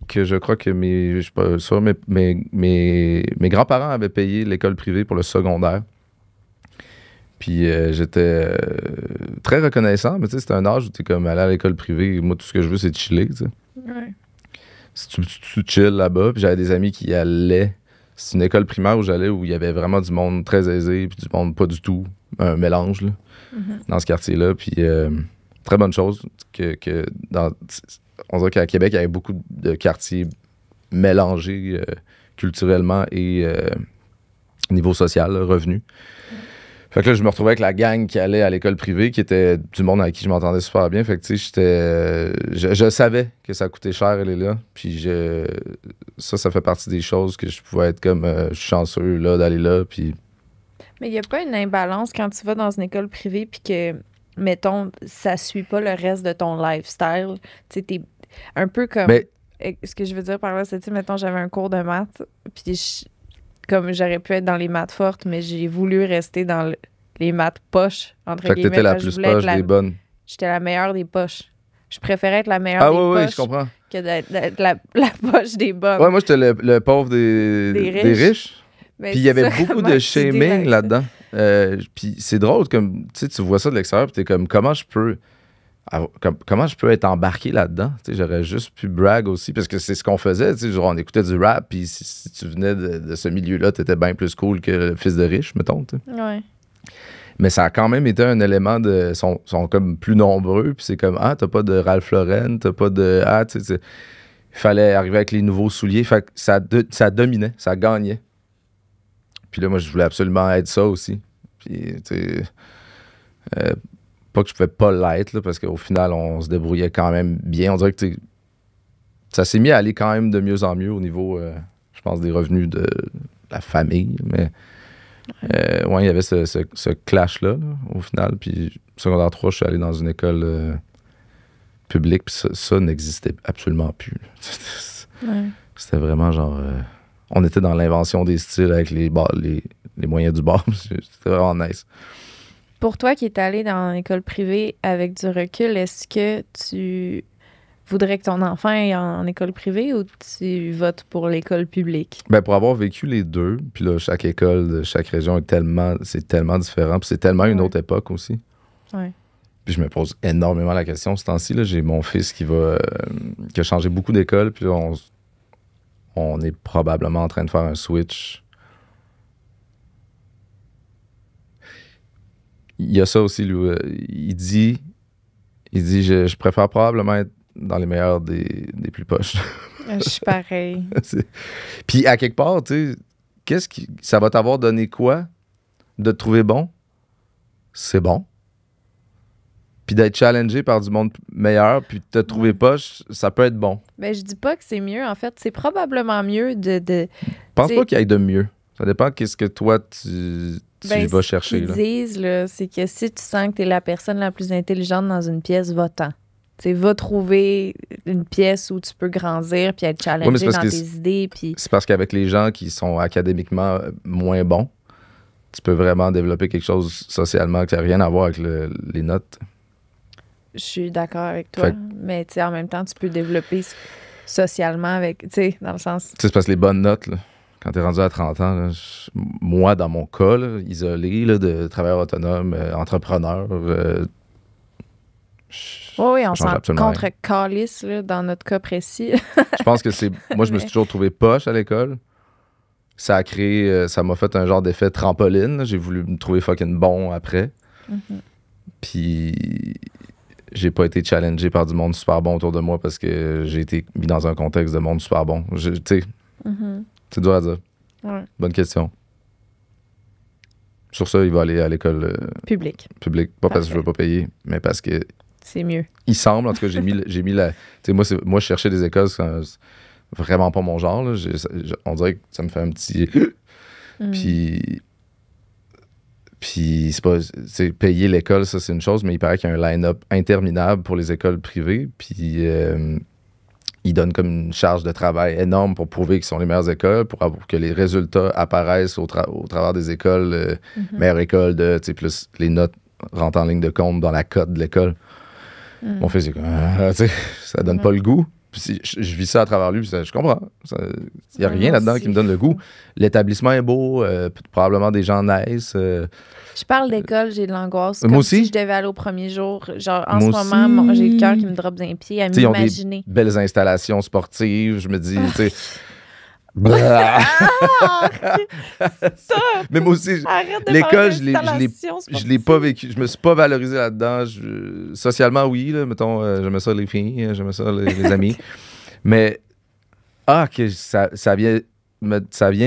que je crois que je suis pas sûr, mes grands-parents avaient payé l'école privée pour le secondaire. Puis j'étais très reconnaissant, mais tu sais, c'était un âge où tu es comme aller à l'école privée. Moi, tout ce que je veux, c'est de chiller, tu sais. Ouais. Si tu chill là-bas, puis j'avais des amis qui y allaient. C'est une école primaire où j'allais où il y avait vraiment du monde très aisé, puis du monde pas du tout. Un mélange, là, dans ce quartier-là. Puis très bonne chose que on dirait qu'à Québec, il y avait beaucoup de quartiers mélangés culturellement et niveau social, là, revenu. Fait que là, je me retrouvais avec la gang qui allait à l'école privée, qui était du monde avec qui je m'entendais super bien. Fait que, tu sais, je savais que ça coûtait cher, aller là. Puis ça fait partie des choses que je pouvais être comme, je suis chanceux, là, d'aller là. Puis Mais il n'y a pas une imbalance quand tu vas dans une école privée puis que, mettons, ça suit pas le reste de ton lifestyle. Tu sais, t'es un peu comme... Mais- Ce que je veux dire par là, c'est, tu sais, mettons, j'avais un cours de maths, puis comme j'aurais pu être dans les maths fortes, mais j'ai voulu rester dans les maths poches, entre fait que guillemets. t'étais la parce que je plus voulais être poche des bonnes. J'étais la meilleure des poches. Je préférais être la meilleure Ah des oui, poches je comprends. que d'être la poche des bonnes. Ouais, moi, j'étais le pauvre des riches. Mais Puis il y avait ça, beaucoup comment de tu shaming deals avec ça? là-dedans. Puis c'est drôle, comme tu vois ça de l'extérieur, puis t'es comme, comment je peux être embarqué là-dedans? Tu sais, j'aurais juste pu brag aussi, parce que c'est ce qu'on faisait. Tu sais, genre, on écoutait du rap, puis si tu venais de ce milieu-là, t'étais bien plus cool que le fils de riche, mettons. Tu sais. Ouais. Mais ça a quand même été un élément de... sont comme plus nombreux, puis c'est comme, ah, t'as pas de Ralph Lauren, t'as pas de... Ah, tu sais, il fallait arriver avec les nouveaux souliers. Fait que ça dominait, ça gagnait. Puis là, moi, je voulais absolument être ça aussi. Puis, tu sais, pas que je pouvais pas l'être, là, parce qu'au final, on se débrouillait quand même bien. On dirait que, tu sais, ça s'est mis à aller quand même de mieux en mieux au niveau, je pense, des revenus de la famille. Mais, ouais, il y avait ce clash-là, là, au final. Puis, secondaire 3, je suis allé dans une école publique, puis ça n'existait absolument plus. Ouais. C'était vraiment genre... on était dans l'invention des styles avec les moyens du bord. C'était vraiment nice. Pour toi qui es allé dans l'école privée avec du recul, est-ce que tu voudrais que ton enfant aille en école privée ou tu votes pour l'école publique? Ben, pour avoir vécu les deux, puis là, chaque école de chaque région c'est tellement différent, puis c'est tellement une Ouais. autre époque aussi. Ouais. Puis je me pose énormément la question ce temps-ci. Là, j'ai mon fils qui a changé beaucoup d'école, puis là, on est probablement en train de faire un switch. Il y a ça aussi, lui. Il dit je préfère probablement être dans les meilleurs des plus poches. Je suis pareil. Puis à quelque part, tu sais, ça va t'avoir donné quoi de te trouver bon? C'est bon. Puis d'être challengé par du monde meilleur, puis de te trouver poche, ça peut être bon. Ben, je dis pas que c'est mieux. En fait, c'est probablement mieux de Je pense pas qu'il y ait de mieux. Ça dépend qu'est-ce que toi, tu vas chercher. Ce qu'ils disent, là, c'est que si tu sens que tu es la personne la plus intelligente dans une pièce, va-t'en. Tu sais, va trouver une pièce où tu peux grandir puis être challengé dans tes idées. Puis... C'est parce qu'avec les gens qui sont académiquement moins bons, tu peux vraiment développer quelque chose socialement qui n'a rien à voir avec les notes. Je suis d'accord avec toi. Mais tu sais, en même temps, tu peux développer socialement avec, tu sais, dans le sens... Tu sais, c'est parce que les bonnes notes, là, quand t'es rendu à 30 ans, là, moi, dans mon cas, là, isolé, là, de travailleur autonome, entrepreneur... oui, on s'en contre-calisse dans notre cas précis. Je pense que c'est... Moi, je me suis toujours trouvé poche à l'école. ça a créé, ça m'a fait un genre d'effet trampoline. J'ai voulu me trouver fucking bon après. Puis j'ai pas été challengé par du monde super bon autour de moi parce que j'ai été mis dans un contexte de monde super bon. Tu sais, c'est dur à dire. Ouais. Bonne question. Sur ça, il va aller à l'école Public. publique. Pas parce que je veux pas payer, mais parce que C'est mieux. il semble, en tout cas, j'ai mis la... Tu sais, moi, je cherchais des écoles, c'est vraiment pas mon genre. Là. On dirait que ça me fait un petit... Puis c'est pas... C'est payer l'école, ça, c'est une chose, mais il paraît qu'il y a un line-up interminable pour les écoles privées. Puis ils donnent comme une charge de travail énorme pour prouver qu'ils sont les meilleures écoles, pour que les résultats apparaissent au travers des écoles, meilleures écoles, tu sais, plus les notes rentrent en ligne de compte dans la cote de l'école. Mon fils, c'est comme, tu sais, ça donne pas le goût. Puis je vis ça à travers lui, puis je comprends. Il n'y a rien là-dedans qui me donne le goût. L'établissement est beau, probablement des gens nice. Je parle d'école, j'ai de l'angoisse. Moi Comme aussi. si je devais aller au premier jour. Genre, en Moi ce moment, aussi. j'ai le cœur qui me drop d'un pied à T'sais, ils ont m'imaginer. des belles installations sportives. Je me dis, tu sais... Blah. Mais moi aussi, Arrête de l'école, parler je l'ai d'installation pas vécu. Je me suis pas valorisé là-dedans. Socialement, oui, là, mettons, j'aimais ça les filles, j'aimais ça les amis. Mais, que ça vient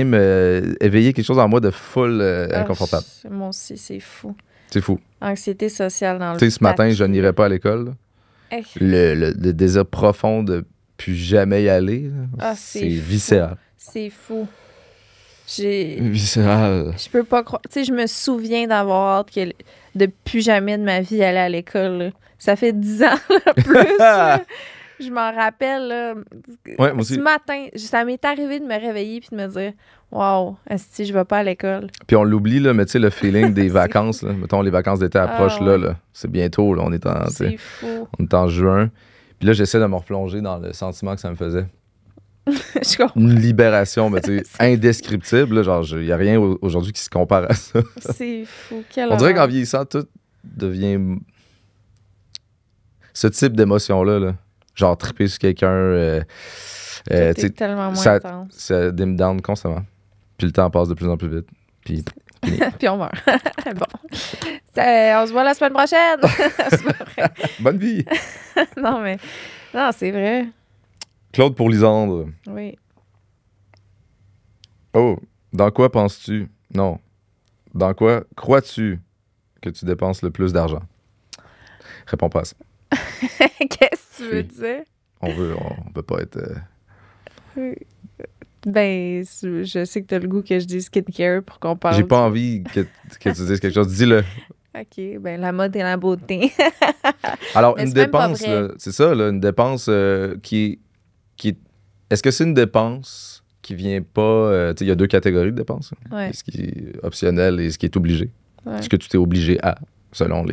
me éveiller quelque chose en moi de full inconfortable. Moi aussi, c'est fou. C'est fou. Anxiété sociale dans le Tu sais, ce matin, tapis. je n'irai pas à l'école. Là. Hey. Le désir profond de plus jamais y aller, là, Ah, c'est c'est fou. viscéral. C'est fou. J'ai... Viscéral. Je peux pas croire. Tu sais, je me souviens d'avoir hâte de plus jamais de ma vie aller à l'école. Là. Ça fait 10 ans, là, plus. Là. Je m'en rappelle, là. Ouais, moi aussi. Ce matin, ça m'est arrivé de me réveiller puis de me dire waouh, esti, je vais pas à l'école. Puis on l'oublie, là, mais tu sais, le feeling des vacances, là, mettons, les vacances d'été approchent, ouais. là, c'est bientôt, là, on est C'est fou. on est en juin. Puis là, j'essaie de me replonger dans le sentiment que ça me faisait. Je comprends. Une libération, mais tu sais, indescriptible, là, genre, il n'y a rien aujourd'hui qui se compare à ça. C'est fou. Quelle On dirait qu'en horreur. vieillissant, tout devient... Ce type d'émotion-là, là, genre triper sur quelqu'un, tu Tout sais, est tellement moins ça- intense. ça dim down constamment. Puis le temps passe de plus en plus vite. Puis Puis on meurt. Bon. On se voit la semaine prochaine. C'est pas vrai. bonne vie! Non, mais... Non, c'est vrai. Claude pour Lisandre. Oui. Oh, dans quoi penses-tu? Non. Dans quoi crois-tu que tu dépenses le plus d'argent? Réponds pas à ça. Qu'est-ce que tu veux Oui. dire? On peut pas être... Ben, je sais que t'as le goût que je dise skincare pour qu'on parle. J'ai pas envie que tu dises quelque chose. Dis-le. OK, ben la mode et la beauté. Alors, Mais une c'est même pas dépense, vrai. là, c'est ça, là, une dépense qui est... Est-ce que c'est une dépense qui vient pas... tu sais, il y a deux catégories de dépenses. Ouais. Ce qui est optionnel et ce qui est obligé. Ouais. Ce que tu t'es obligé à, selon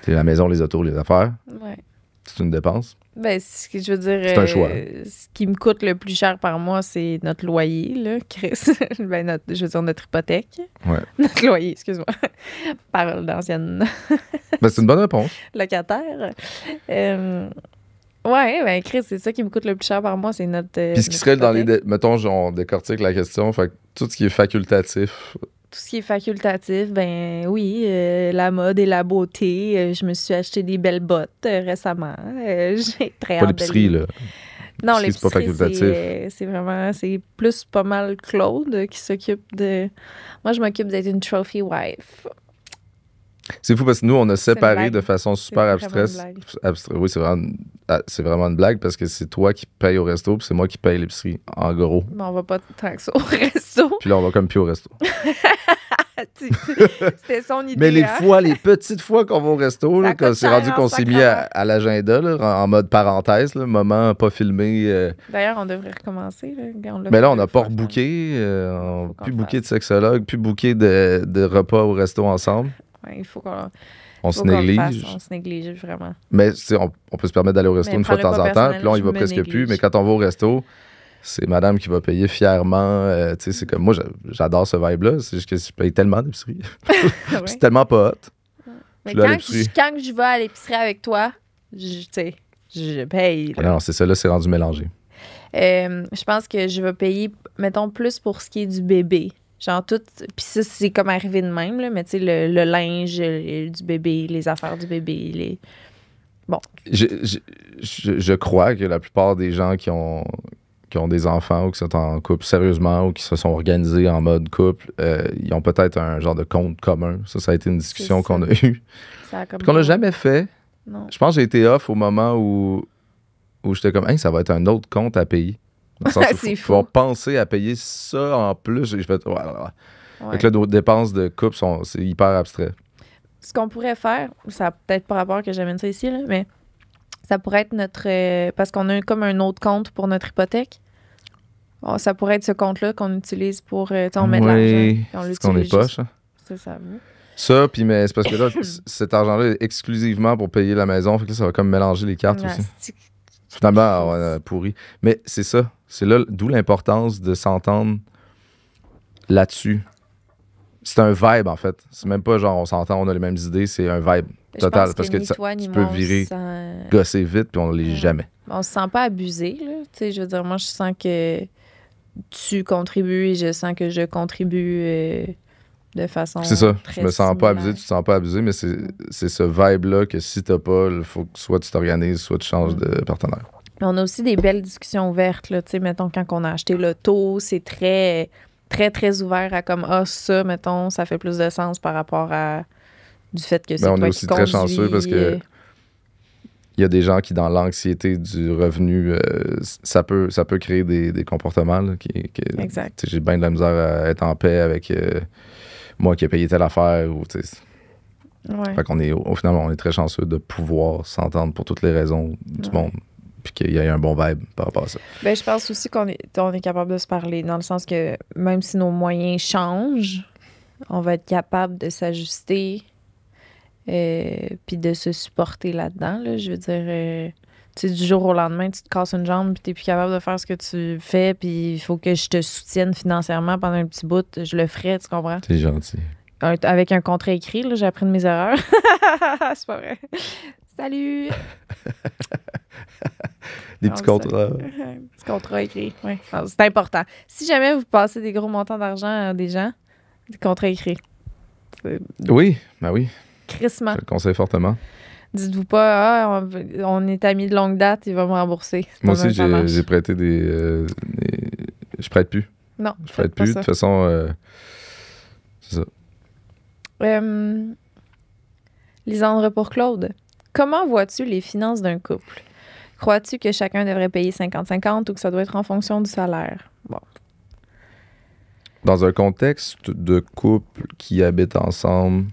la maison, les autos, les affaires. Ouais. C'est une dépense. Ben, ce que je veux dire. C'est un choix. Ce qui me coûte le plus cher par mois, c'est notre loyer, là, Chris. Ben, je veux dire, notre hypothèque. Ouais. Notre loyer, excuse-moi. Parole d'ancienne Ben, c'est une bonne réponse. locataire. Ouais, ben, Chris, c'est ça qui me coûte le plus cher par mois, c'est notre. Puis ce qui notre serait dans les... hypothèque. Mettons, on décortique la question. Fait que tout ce qui est facultatif. Tout ce qui est facultatif, ben oui, la mode et la beauté. Je me suis acheté des belles bottes récemment. J'ai très Pas hâte de l'épicerie, les- là. Non, L'épicerie, c'est pas l'épicerie, facultatif. c'est vraiment... C'est plus pas mal Claude qui s'occupe de... Moi, je m'occupe d'être une trophy wife. C'est fou parce que nous, on a une séparé blague. de façon super C'est vraiment abstraite. une blague. Oui, c'est vraiment une blague parce que c'est toi qui payes au resto puis c'est moi qui paye l'épicerie, en gros. Mais on va pas tant que ça au resto. Puis là, on va comme plus au resto. C'était son idée. Mais hein? les petites fois qu'on va au resto, là, Ça quand coûte c'est cher rendu en qu'on s'est mis sacrement. à l'agenda, là, en mode parenthèse, là, moment pas filmé. D'ailleurs, on devrait recommencer. Là. Mais là, on n'a n'a pas rebooké, Faut qu'on plus le booké fasse. de sexologue, plus booké de repas au resto ensemble. Ouais, il faut qu'on On faut se qu'on le néglige. fasse. On se néglige vraiment. Mais tu sais, on peut se permettre d'aller au resto Mais une fois de temps prends-le en pas temps, personnel, puis là, on y je va me presque plus. néglige. Mais quand on va au resto, c'est madame qui va payer fièrement. Tu sais, c'est comme moi, j'adore ce vibe-là. C'est juste que je paye tellement d'épicerie. Puis Ouais. c'est tellement pas hot. Mais Je l'ai à quand l'épicerie. je vais à l'épicerie avec toi, tu sais, je paye. là. Non, c'est ça, là, c'est rendu mélangé. Je pense que je vais payer, mettons, plus pour ce qui est du bébé. Genre tout. Puis ça, c'est comme arrivé de même, là, mais tu sais, le linge du bébé, les affaires du bébé, les. Bon. Je crois que la plupart des gens qui ont des enfants ou qui sont en couple sérieusement ou qui se sont organisés en mode couple, ils ont peut-être un genre de compte commun. Ça a été une discussion qu'on a eue. Qu'on n'a jamais fait. Non. Je pense que j'ai été off au moment où j'étais comme, hey, ça va être un autre compte à payer. Dans le sens où il faut penser à payer ça en plus. J'ai fait, ouais. Fait que là, nos dépenses de couple, c'est hyper abstrait. Ce qu'on pourrait faire, ça n'a peut-être pas rapport que j'amène ça ici, là, mais ça pourrait être notre... parce qu'on a comme un autre compte pour notre hypothèque. Bon, ça pourrait être ce compte-là qu'on utilise pour... on met de l'argent. On c'est qu'on est poche. Hein? Ça vaut. Ça, puis mais c'est parce que là, cet argent-là est exclusivement pour payer la maison. Fait que là, ça va comme mélanger les cartes aussi. Finalement, on a pourri. Mais c'est ça. C'est là d'où l'importance de s'entendre là-dessus. C'est un vibe, en fait. C'est même pas genre on s'entend, on a les mêmes idées. C'est un vibe total. Parce que tu peux virer, gosser vite, puis on ne l'est jamais. On se sent pas abusé, là. Tu sais, je veux dire, moi, je sens que tu contribues et je sens que je contribue de façon c'est ça. Très je me sens similaire. pas abusé, tu te sens pas abusé, mais c'est ce vibe-là que si t'as pas, il faut que soit tu t'organises, soit tu changes de partenaire. Mais on a aussi des belles discussions ouvertes, là. Tu sais, mettons, quand on a acheté l'auto, c'est très, très, très ouvert à comme, ça, mettons, ça fait plus de sens par rapport à du fait que c'est on toi est qui aussi très chanceux parce que il y a des gens qui, dans l'anxiété du revenu, ça peut créer des comportements. Là, exact. J'ai bien de la misère à être en paix avec moi qui ai payé telle affaire. Ouais. Fait qu'on est, au final, on est très chanceux de pouvoir s'entendre pour toutes les raisons du monde. Puis qu'il y ait un bon vibe par rapport à ça. Ben, je pense aussi qu'on est capable de se parler, dans le sens que même si nos moyens changent, on va être capable de s'ajuster puis de se supporter là-dedans. Là. Je veux dire, tu sais, du jour au lendemain, tu te casses une jambe puis t'es plus capable de faire ce que tu fais puis il faut que je te soutienne financièrement pendant un petit bout. Je le ferai, tu comprends? C'est gentil. Avec un contrat écrit, là, j'ai appris de mes erreurs. C'est pas vrai. Salut! Des petits contrats. Un petit contrat écrit, oui. C'est important. Si jamais vous passez des gros montants d'argent à des gens, des contrats écrits. Oui, ben oui. Crissement. Je le conseille fortement. Dites-vous pas, on est amis de longue date, il va me rembourser. Moi aussi, j'ai prêté des... Je prête plus. Non, je prête plus. De toute façon, c'est ça. Lisandre pour Claude. Comment vois-tu les finances d'un couple? Crois-tu que chacun devrait payer 50-50 ou que ça doit être en fonction du salaire? Bon. Dans un contexte de couple qui habitent ensemble,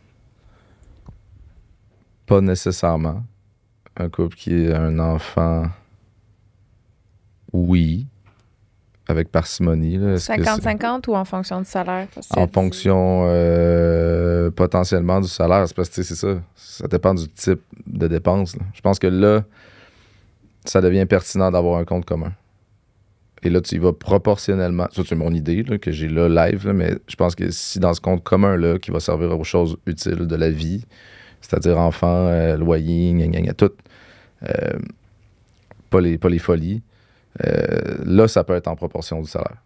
pas nécessairement. Un couple qui a un enfant, oui, avec parcimonie. 50-50 ou en fonction du salaire? En fonction potentiellement du salaire. C'est parce que c'est ça. Ça dépend du type de dépense. Là. Je pense que là, ça devient pertinent d'avoir un compte commun. Et là, tu y vas proportionnellement. Ça, c'est mon idée là, que j'ai là live, là, mais je pense que si dans ce compte commun-là, qui va servir aux choses utiles de la vie, c'est-à-dire enfants, loyer, tout, pas les folies, là, ça peut être en proportion du salaire.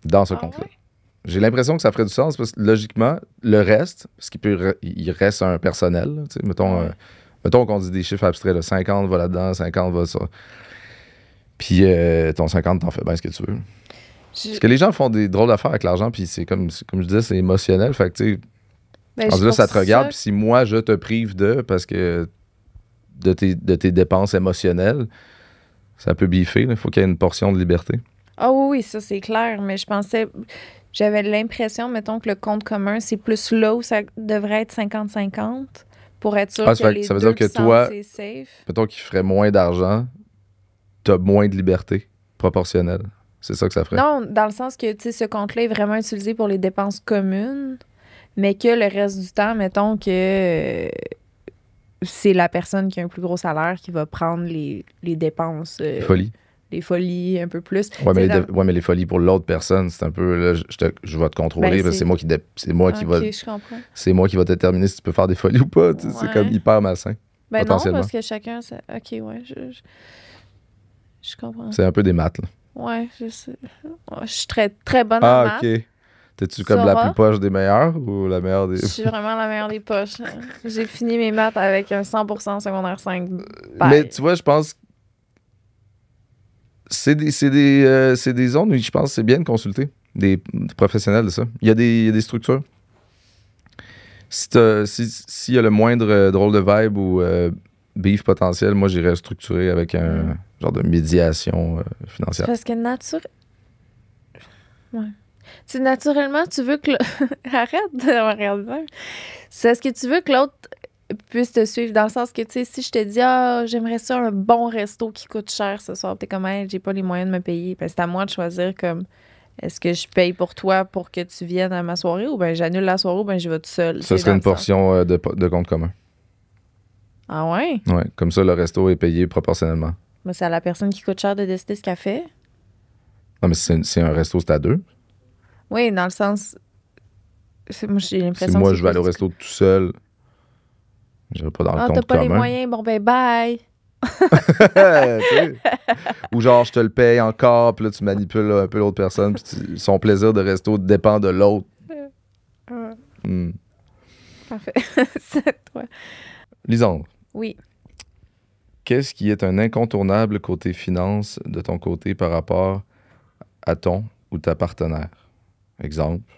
Dans ce compte-là. Ouais? J'ai l'impression que ça ferait du sens parce que logiquement, le reste, parce il reste un personnel, là, mettons qu'on dit des chiffres abstraits, là, 50 va là-dedans, 50 va ça. Puis ton 50, t'en fais bien ce que tu veux. Parce que les gens font des drôles d'affaires avec l'argent, puis c'est comme je disais, c'est émotionnel. Fait que tu sais, là, ça te regarde, puis si moi, je te prive parce que de tes dépenses émotionnelles, ça peut biffer. Il faut qu'il y ait une portion de liberté. Ah oui, ça, c'est clair. Mais j'avais l'impression, mettons, que le compte commun, c'est plus là où ça devrait être 50-50 pour être sûr que les ça veut deux dire que toi, c'est safe. Mettons qu'il ferait moins d'argent, t'as moins de liberté proportionnelle. C'est ça que ça ferait. Non, dans le sens que, tu sais, ce compte-là est vraiment utilisé pour les dépenses communes, mais que le reste du temps, mettons que c'est la personne qui a un plus gros salaire qui va prendre les dépenses. Les folies. Les folies un peu plus. Ouais, mais les folies pour l'autre personne, c'est un peu, là, je vais te contrôler, parce que c'est moi qui je comprends. C'est moi qui va déterminer si tu peux faire des folies ou pas. Ouais. C'est comme hyper malsain. Ben non, parce que chacun... OK, ouais, je comprends. C'est un peu des maths, là. Ouais, je sais. Je suis très, très bonne en Ah, maths. OK. T'es-tu comme la Sora. plus poche des meilleurs ou la meilleure des... Je suis vraiment la meilleure des poches. J'ai fini mes maths avec un 100% en secondaire 5. Mais Bye. tu vois, je pense... C'est des zones où je pense que c'est bien de consulter des professionnels de ça. Il y a des structures. S'il y a le moindre drôle de vibe ou beef potentiel, moi, j'irais structurer avec un genre de médiation financière. Parce que Ouais. Tu sais, naturellement, tu veux que... Arrête de me regarder de même. C'est ce que tu veux que l'autre puisse te suivre dans le sens que, tu sais, si je te dis, ah, j'aimerais ça un bon resto qui coûte cher ce soir, t'es comme, hey, j'ai pas les moyens de me payer. Ben, c'est à moi de choisir comme, est-ce que je paye pour toi pour que tu viennes à ma soirée ou ben j'annule la soirée ou ben je vais tout seul. Ça serait une portion de compte commun. Ah ouais? Ouais, comme ça, le resto est payé proportionnellement. Mais c'est à la personne qui coûte cher de décider ce qu'elle fait. Non, mais c'est un resto, c'est à deux. Oui, dans le sens... Moi, j'ai Si l'impression moi, que je vais aller au resto tout seul, j'irai pas dans le ah, compte t'as pas commun. les moyens, bon ben bye! Tu sais. Ou genre, je te le paye encore, puis là, tu manipules un peu l'autre personne, puis son plaisir de resto dépend de l'autre. Parfait. C'est toi. Lisandre, Oui. qu'est-ce qui est un incontournable côté finance de ton côté par rapport à ton ou ta partenaire? Exemple,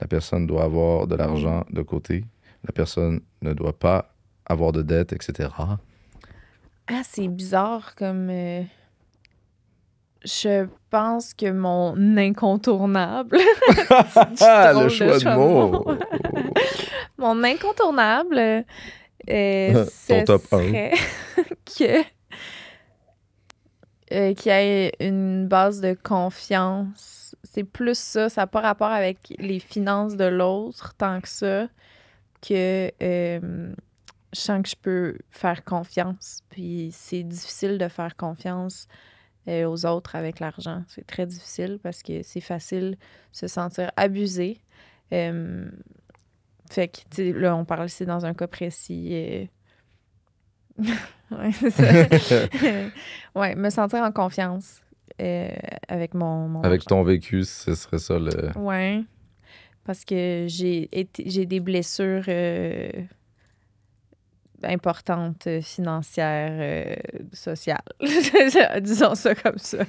la personne doit avoir de l'argent de côté, la personne ne doit pas avoir de dette, etc. Ah, c'est bizarre comme... Je pense que mon incontournable... Le choix de mots! Mon incontournable, Ton ce top 1. serait que... qu'il y ait une base de confiance. C'est plus ça. Ça n'a pas rapport avec les finances de l'autre tant que ça, que je sens que je peux faire confiance. Puis c'est difficile de faire confiance aux autres avec l'argent. C'est très difficile parce que c'est facile de se sentir abusé. Fait que, tu sais, là, on parle ici dans un cas précis. Ouais, c'est ça. Ouais, me sentir en confiance avec mon Avec argent. ton vécu, ce serait ça le... Ouais, parce que j'ai des blessures importantes, financières, sociales. Disons ça comme ça.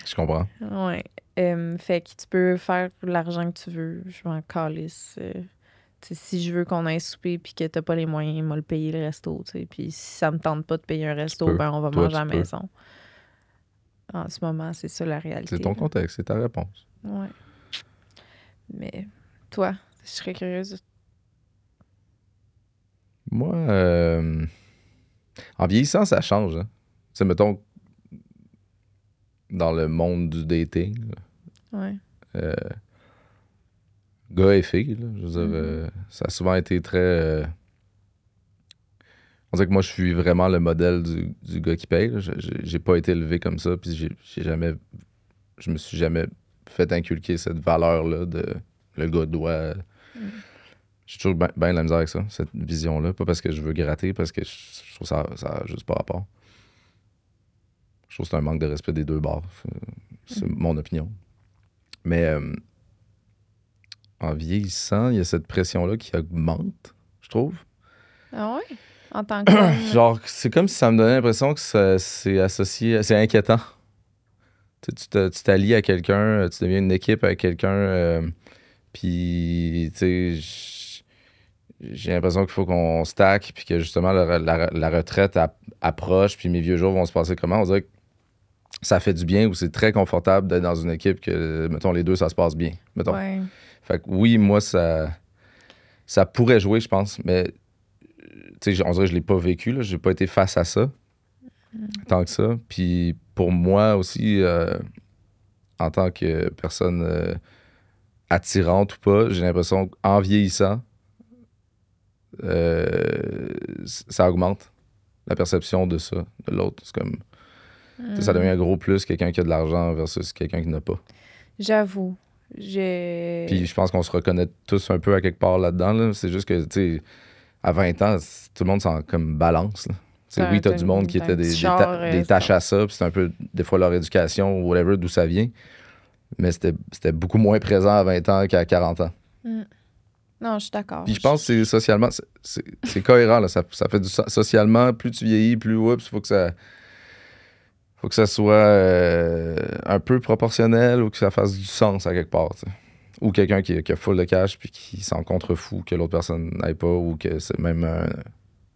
Je comprends. Ouais. Fait que tu peux faire l'argent que tu veux. Je m'en calisse. Si je veux qu'on ait souper puis que t'as pas les moyens, moi le payer le resto. T'sais. Puis si ça me tente pas de payer un resto, ben on va manger à la maison. En ce moment, c'est ça la réalité. C'est ton contexte, c'est ta réponse. Ouais. Mais toi, je serais curieuse. Moi, en vieillissant, ça change. Hein. Tu sais, mettons, dans le monde du dating, Ouais. gars et filles, là, je veux dire, ça a souvent été très... on dirait que moi, je suis vraiment le modèle du gars qui paye. Là. J'ai pas été élevé comme ça, puis je me suis jamais fait inculquer cette valeur-là de le gars doit... J'ai toujours bien de la misère avec ça, cette vision-là. Pas parce que je veux gratter, parce que je trouve ça a juste pas rapport. Je trouve que c'est un manque de respect des deux bords. C'est mon opinion. Mais en vieillissant, il y a cette pression-là qui augmente, je trouve. Ah ouais? En tant que... Genre, c'est comme si ça me donnait l'impression que c'est associé... C'est inquiétant. Tu t'allies à quelqu'un, tu deviens une équipe avec quelqu'un, puis, tu sais... J'ai l'impression qu'il faut qu'on stack, puis que justement la retraite approche, puis mes vieux jours vont se passer comment. On dirait que ça fait du bien ou c'est très confortable d'être dans une équipe que, mettons, les deux, ça se passe bien. Mettons. Ouais. Fait que oui, moi, ça pourrait jouer, je pense, mais tu sais, on dirait que je l'ai pas vécu, là. J'ai pas été face à ça tant que ça. Puis pour moi aussi, en tant que personne attirante ou pas, j'ai l'impression qu'en vieillissant, ça augmente la perception de ça, de l'autre. C'est comme... Ça devient un gros plus, quelqu'un qui a de l'argent versus quelqu'un qui n'a pas. J'avoue. Puis je pense qu'on se reconnaît tous un peu à quelque part là-dedans. Là. C'est juste que, tu sais, à 20 ans, tout le monde s'en comme balance. Oui, t'as du monde qui était des tâches à ça, puis c'est un peu, des fois, leur éducation ou whatever, d'où ça vient. Mais c'était beaucoup moins présent à 20 ans qu'à 40 ans. Non, je suis d'accord. Puis je pense que c'est socialement, c'est cohérent, là. Ça fait du socialement, plus tu vieillis, plus oups, faut que ça soit un peu proportionnel ou que ça fasse du sens à quelque part, t'sais. Ou quelqu'un qui a full de cash puis qui s'en contrefou que l'autre personne n'aille pas, ou que c'est même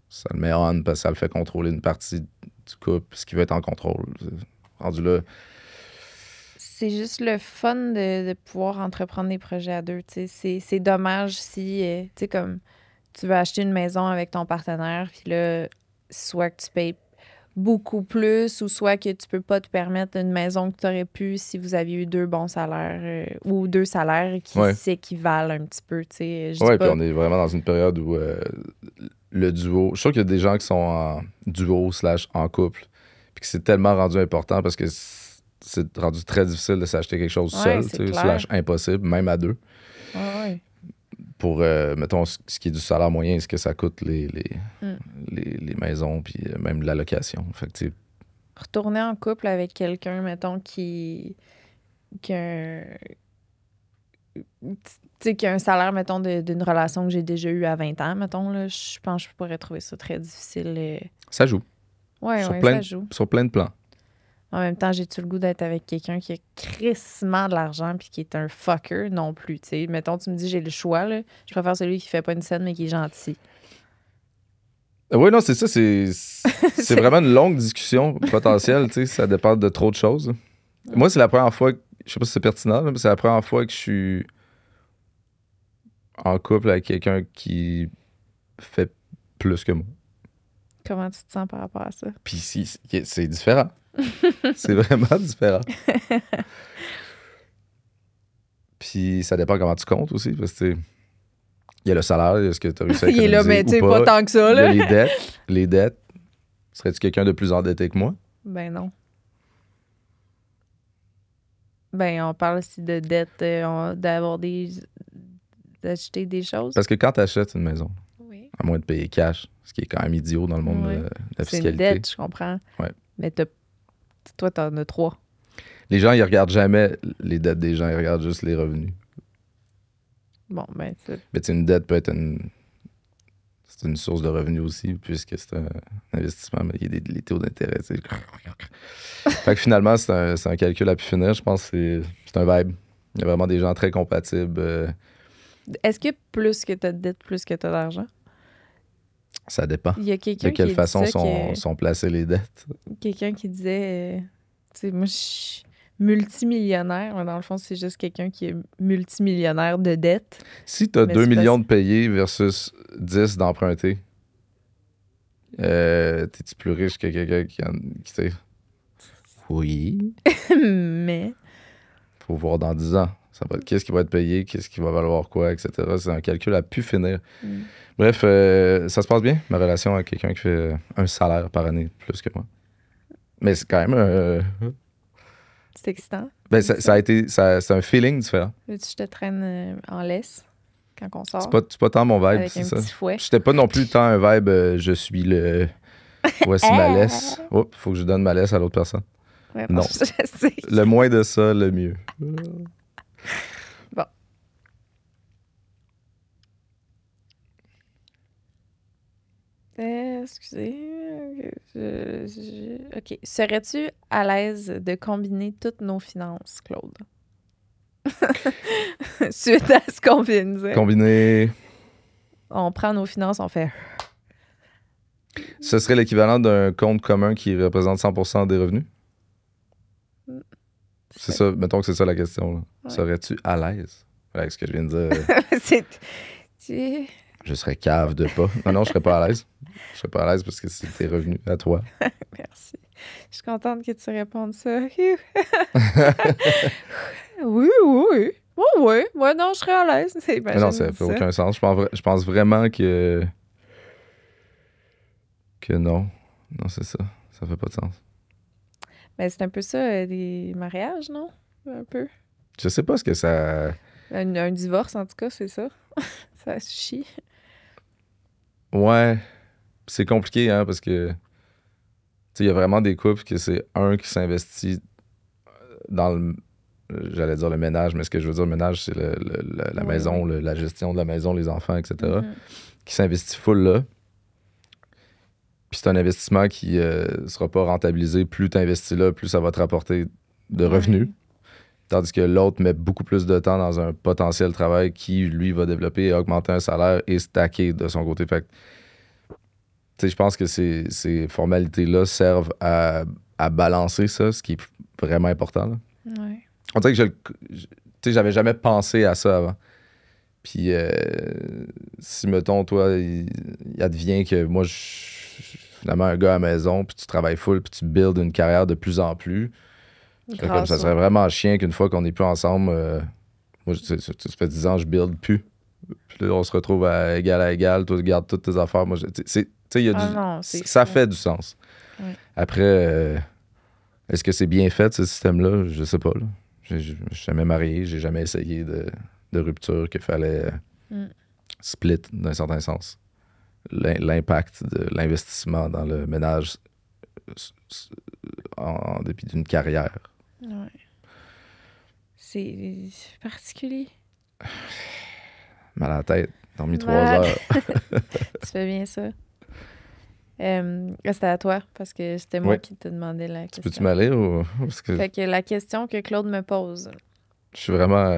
ça le met on parce que ça le fait contrôler une partie du couple, ce qui veut être en contrôle. Rendu là. C'est juste le fun de pouvoir entreprendre des projets à deux. C'est dommage si, tu sais, comme tu veux acheter une maison avec ton partenaire, puis là, soit que tu payes beaucoup plus, ou soit que tu peux pas te permettre une maison que tu aurais pu si vous aviez eu 2 bons salaires ou 2 salaires qui s'équivalent un petit peu. Oui, puis on est vraiment dans une période où le duo... Je suis sûr qu'il y a des gens qui sont en duo / en couple, puis que c'est tellement rendu important parce que c'est rendu très difficile de s'acheter quelque chose seul, / impossible, même à 2. Ouais. Pour, mettons, ce qui est du salaire moyen, ce que ça coûte les maisons, puis même la location. Fait que, retourner en couple avec quelqu'un, mettons, qui a un salaire, mettons, d'une relation que j'ai déjà eue à 20 ans, mettons, là, je pense que je pourrais trouver ça très difficile. Ça joue. Oui, ça joue. Sur plein de plans. En même temps, j'ai-tu le goût d'être avec quelqu'un qui a crissement de l'argent puis qui est un fucker? Non plus, tu sais. Mettons, tu me dis, j'ai le choix, là. Je préfère celui qui fait pas une scène, mais qui est gentil. Oui, non, c'est ça. C'est vraiment une longue discussion potentielle, tu sais. Ça dépend de trop de choses. Moi, c'est la première fois... Je sais pas si c'est pertinent, mais c'est la première fois que je suis en couple avec quelqu'un qui fait plus que moi. Comment tu te sens par rapport à ça? Puis c'est différent. C'est vraiment différent. Puis ça dépend comment tu comptes aussi, parce que il y a le salaire, est-ce que tu as réussi à économiser il est là, mais tu sais, pas tant que ça, là. Il y a les dettes. Serais-tu quelqu'un de plus endetté que moi? Ben non. Ben, on parle aussi de dettes, d'acheter des choses. Parce que quand tu achètes une maison, oui, à moins de payer cash, ce qui est quand même idiot dans le monde de la fiscalité. C'est une dette, je comprends. Ouais. Mais toi, t'en as 3. Les gens, ils regardent jamais les dettes des gens, ils regardent juste les revenus. Bon, ben, mais une dette peut être c'est une source de revenus aussi, puisque c'est un investissement, mais il y a les taux d'intérêt. Fait que finalement, c'est un calcul à pu finir. Je pense que c'est un vibe. Il y a vraiment des gens très compatibles. Est-ce que plus que tu as de dettes, plus que tu as d'argent? Ça dépend. Il y a quelqu'un de quelle qui façon disait sont placées les dettes. Quelqu'un qui disait, tu sais, moi, je suis multimillionnaire, mais dans le fond, c'est juste quelqu'un qui est multimillionnaire de dettes. Si tu as 2 millions de payés versus 10 d'empruntés, t'es-tu plus riche que quelqu'un qui sait? Oui. Mais... Faut voir dans 10 ans. Qu'est-ce qui va être payé, qu'est-ce qui va valoir quoi, etc. C'est un calcul à pu finir. Bref, ça se passe bien, ma relation avec quelqu'un qui fait un salaire par année plus que moi. Mais c'est quand même... C'est excitant. Ben, ça a été... c'est un feeling différent. Je te traîne en laisse quand on sort. C'est pas tant mon vibe, avec c'est un ça. petit fouet. J'étais pas non plus tant un vibe je suis le... Voici ma laisse. Oups, faut que je donne ma laisse à l'autre personne. Ouais, non. Je sais. Le moins de ça, le mieux. Bon. Excusez. OK. Serais-tu à l'aise de combiner toutes nos finances, Claude? Suite à ce qu'on vient de dire. Combiner... On prend nos finances, on fait... Ce serait l'équivalent d'un compte commun qui représente 100% des revenus? C'est ça, mettons que c'est ça la question. Là. Ouais. Serais-tu à l'aise avec ce que je viens de dire? Je serais cave de pas. Non, je serais pas à l'aise. Je serais pas à l'aise parce que c'est tes revenus à toi. Merci. Je suis contente que tu répondes ça. Oui. Oh, oui. Ouais, non, je serais à l'aise. Non, ça fait aucun sens. Je pense vraiment que non. Non, c'est ça. Ça fait pas de sens. Mais c'est un peu ça, des mariages, non? Un peu. Je sais pas ce que ça... Un divorce, en tout cas, c'est ça. Ça chie. Ouais. C'est compliqué, hein, parce que il y a vraiment des couples que c'est un qui s'investit dans j'allais dire le ménage, mais ce que je veux dire, le ménage, c'est la maison, la gestion de la maison, les enfants, etc. Qui s'investit full là. Puis c'est un investissement qui sera pas rentabilisé. Plus tu investis là, plus ça va te rapporter de revenus. Tandis que l'autre met beaucoup plus de temps dans un potentiel travail qui, lui, va développer et augmenter un salaire et stacker de son côté. Fait que, je pense que ces formalités-là servent à balancer ça, ce qui est vraiment important. Là. Ouais. On dirait que j'avais jamais pensé à ça avant. Puis, si, mettons, toi, il advient que moi, je suis finalement un gars à la maison, puis tu travailles full, puis tu builds une carrière de plus en plus, comme ça serait vraiment chiant qu'une fois qu'on n'est plus ensemble, moi, ça fait 10 ans que je build plus. Puis là, on se retrouve à égal, toi, tu gardes toutes tes affaires. Moi, ça fait du sens. Ouais. Après, est-ce que c'est bien fait, ce système-là? Je sais pas, là. Je suis jamais marié, j'ai jamais essayé de rupture qu'il fallait split d'un certain sens. L'impact de l'investissement dans le ménage en dépit d'une carrière. Ouais. C'est particulier. Mal à la tête, dormi 3 heures. Tu fais bien ça. C'était à toi, parce que c'était moi qui te demandais la question. Peux-tu m'aller ou... Parce que... Fait que la question que Claude me pose. Je suis vraiment...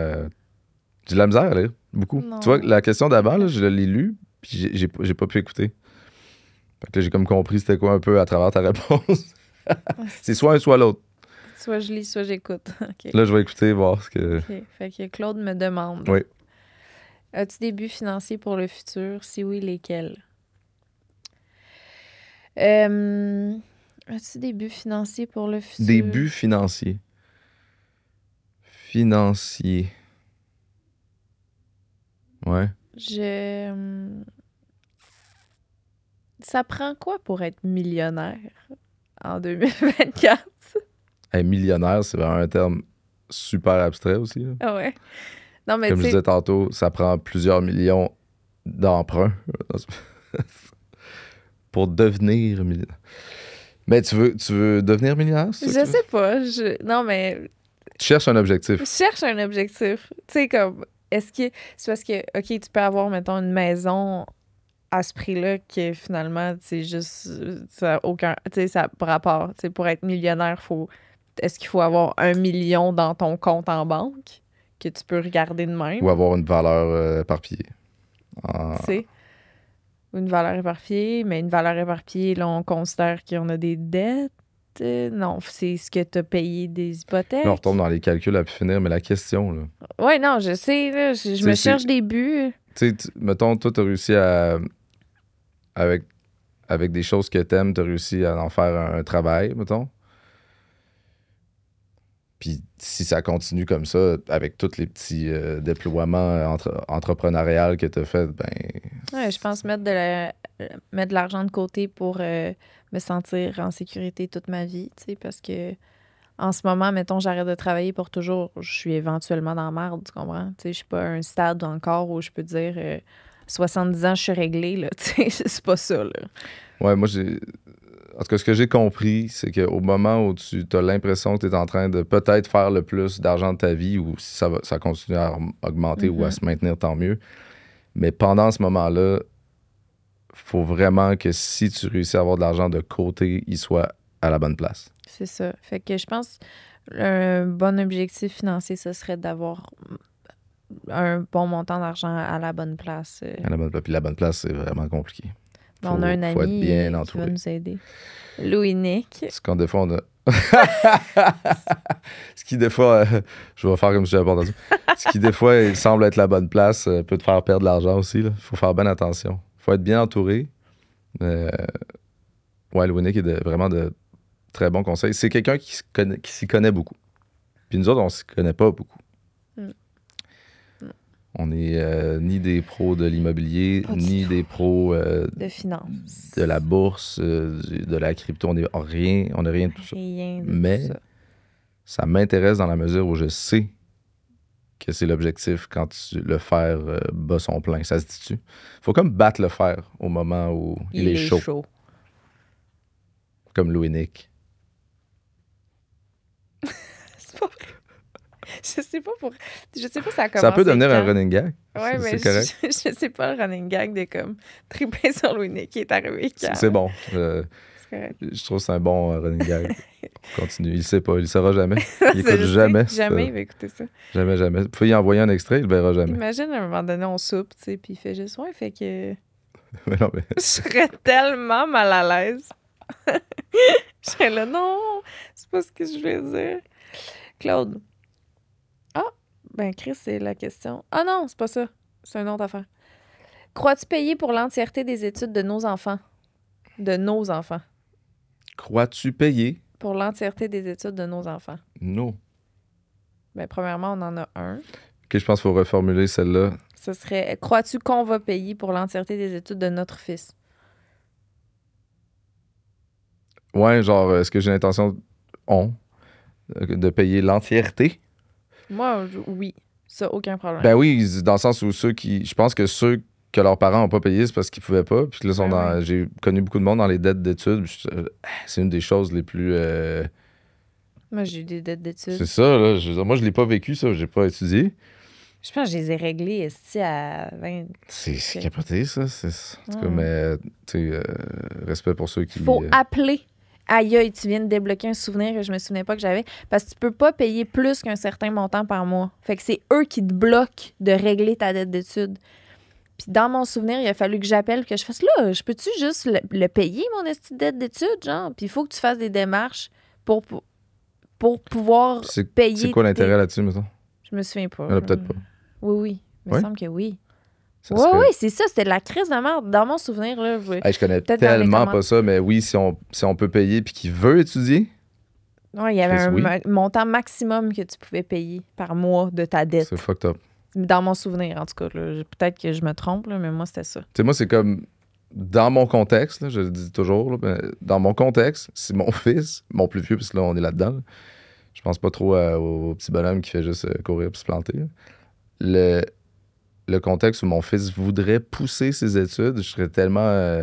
j'ai de la misère à lire, beaucoup. Non. Tu vois, la question d'avant, là, je l'ai lue, puis j'ai pas pu écouter. Fait que là, j'ai comme compris c'était quoi un peu à travers ta réponse. C'est soit un, soit l'autre. Soit je lis, soit j'écoute. Okay. Là, je vais écouter, voir ce que... Okay. Fait que Claude me demande. Oui. As-tu des buts financiers pour le futur? Si oui, lesquels? As-tu des buts financiers pour le futur? Des buts financiers. Financiers. Ouais. Ça prend quoi pour être millionnaire en 2024? Hey, millionnaire, c'est vraiment un terme super abstrait aussi. Là. Ah ouais. Non, mais comme je disais tantôt, ça prend plusieurs millions d'emprunts pour devenir millionnaire. Mais tu veux devenir millionnaire? Je sais pas. Non, mais... Tu cherches un objectif. Je cherche un objectif. Tu sais, comme... Est-ce que... C'est parce que, OK, tu peux avoir, mettons, une maison à ce prix-là que finalement, c'est juste... Ça n'a aucun... Tu sais, ça par rapport... Tu sais, pour être millionnaire, est-ce qu'il faut avoir 1 million dans ton compte en banque que tu peux regarder de même? Ou avoir une valeur éparpillée. Tu sais? Une valeur éparpillée, mais une valeur éparpillée, là, on considère qu'on a des dettes. Non, c'est ce que tu as payé des hypothèques. Là, on retombe dans les calculs à pu finir, mais la question, là... Oui, non, je sais, là, je me cherche des buts. Tu sais, mettons, toi, tu as réussi à... Avec des choses que tu aimes, tu as réussi à en faire un travail, mettons. Puis si ça continue comme ça, avec tous les petits déploiements entrepreneuriales que tu as fait, ben... Ouais, je pense mettre de l'argent de côté pour me sentir en sécurité toute ma vie, tu sais, parce que en ce moment, mettons, j'arrête de travailler pour toujours, je suis éventuellement dans la merde, tu comprends? Tu sais, je suis pas à un stade encore où je peux dire 70 ans, je suis réglée, là, tu sais, c'est pas ça, là. Ouais, moi, en tout cas, ce que j'ai compris, c'est qu'au moment où tu as l'impression que tu es en train de peut-être faire le plus d'argent de ta vie, ou si ça continue à augmenter ou à se maintenir, tant mieux. Mais pendant ce moment-là, il faut vraiment que si tu réussis à avoir de l'argent de côté, il soit à la bonne place. C'est ça. Fait que je pense un bon objectif financier, ce serait d'avoir un bon montant d'argent à la bonne place. À la bonne place. Puis la bonne place, c'est vraiment compliqué. On a un ami qui va nous aider. Louis-Nic. Ce qu'on, des fois, on a... Ce qui, des fois... je vais faire comme si j'avais pas entendu. Ce qui, des fois, il semble être la bonne place, peut te faire perdre de l'argent aussi. Il faut faire bien attention. Il faut être bien entouré. Ouais, Louis-Nic est vraiment de très bons conseils. C'est quelqu'un qui s'y connaît beaucoup. Puis nous autres, on s'y connaît pas beaucoup. On n'est ni des pros de l'immobilier, ni des pros de finance, de la bourse, de la crypto. On n'a rien de tout ça. Mais ça m'intéresse dans la mesure où je sais que c'est l'objectif quand le fer bat son plein. Ça se dit-tu? Il faut comme battre le fer au moment où il est chaud. Comme Louis Nick. C'est pas vrai. Je sais pas ça a commencé Ça peut devenir un quand. running gag. Ouais, mais C'est correct. je sais pas le running gag de comme triper sur Louis Nick qui est arrivé quand. C'est bon. C'est correct. Je trouve que c'est un bon running gag. Continue. Il le sait pas. Il le saura jamais. Il Ça, écoute je sais, jamais. Jamais il va écouter ça. Jamais, jamais. Vous pouvez y envoyer un extrait, il le verra jamais. Imagine à un moment donné, on soupe, tu sais, puis il fait juste, ouais, fait que Mais non, mais... je serais tellement mal à l'aise. Je serais là, non, c'est pas ce que je veux dire. Claude. Ah, ben Chris, c'est la question. Ah non, c'est pas ça. C'est une autre affaire. Crois-tu payer pour l'entièreté des études de nos enfants? De nos enfants. Crois-tu payer? Pour l'entièreté des études de nos enfants. Non. Ben, premièrement, on en a un. OK, je pense qu'il faut reformuler celle-là. Ce serait, crois-tu qu'on va payer pour l'entièreté des études de notre fils? Ouais, genre, est-ce que j'ai l'intention, de payer l'entièreté? Moi, oui. Ça, aucun problème. Ben oui, dans le sens où je pense que ceux que leurs parents n'ont pas payé, c'est parce qu'ils pouvaient pas. Puis là, Ouais. j'ai connu beaucoup de monde dans les dettes d'études. C'est une des choses les plus... Moi, j'ai eu des dettes d'études. C'est ça, là. Je veux dire, moi, je l'ai pas vécu, ça. J'ai pas étudié. Je pense que je les ai réglés esti, à 20. C'est Ok. capoté, ça. En tout cas, Ouais. mais, tu sais, respect pour ceux qui... Faut appeler. Aïe, aïe, tu viens de débloquer un souvenir que je me souvenais pas que j'avais. Parce que tu peux pas payer plus qu'un certain montant par mois. Fait que c'est eux qui te bloquent de régler ta dette d'études. Puis dans mon souvenir, il a fallu que j'appelle, que je fasse là, je peux-tu juste le payer, mon esti de dette d'études, genre? Puis il faut que tu fasses des démarches pour pouvoir payer. C'est quoi l'intérêt là-dessus, mettons? Je me souviens pas. Il y en a peut-être pas. Oui, oui. Il me Ouais? semble que oui. Ça Oui, serait- oui, c'est ça. C'était de la crise de merde. Dans mon souvenir, là. Hey, je connais Peut-être dans les tellement commentaires. pas ça, mais oui, si on peut payer puis qu'il veut étudier, Ouais, il y avait Chris, un oui. montant maximum que tu pouvais payer par mois de ta dette. c'est fucked up. Dans mon souvenir, en tout cas. Là. Peut-être que je me trompe, là, mais moi, c'était ça. Tu sais, moi, c'est comme, dans mon contexte, là, je le dis toujours, là, mais dans mon contexte, si mon fils, mon plus vieux, parce que là, on est là-dedans, là, je pense pas trop au petit bonhomme qui fait juste courir puis se planter. Là. Le contexte où mon fils voudrait pousser ses études, je serais tellement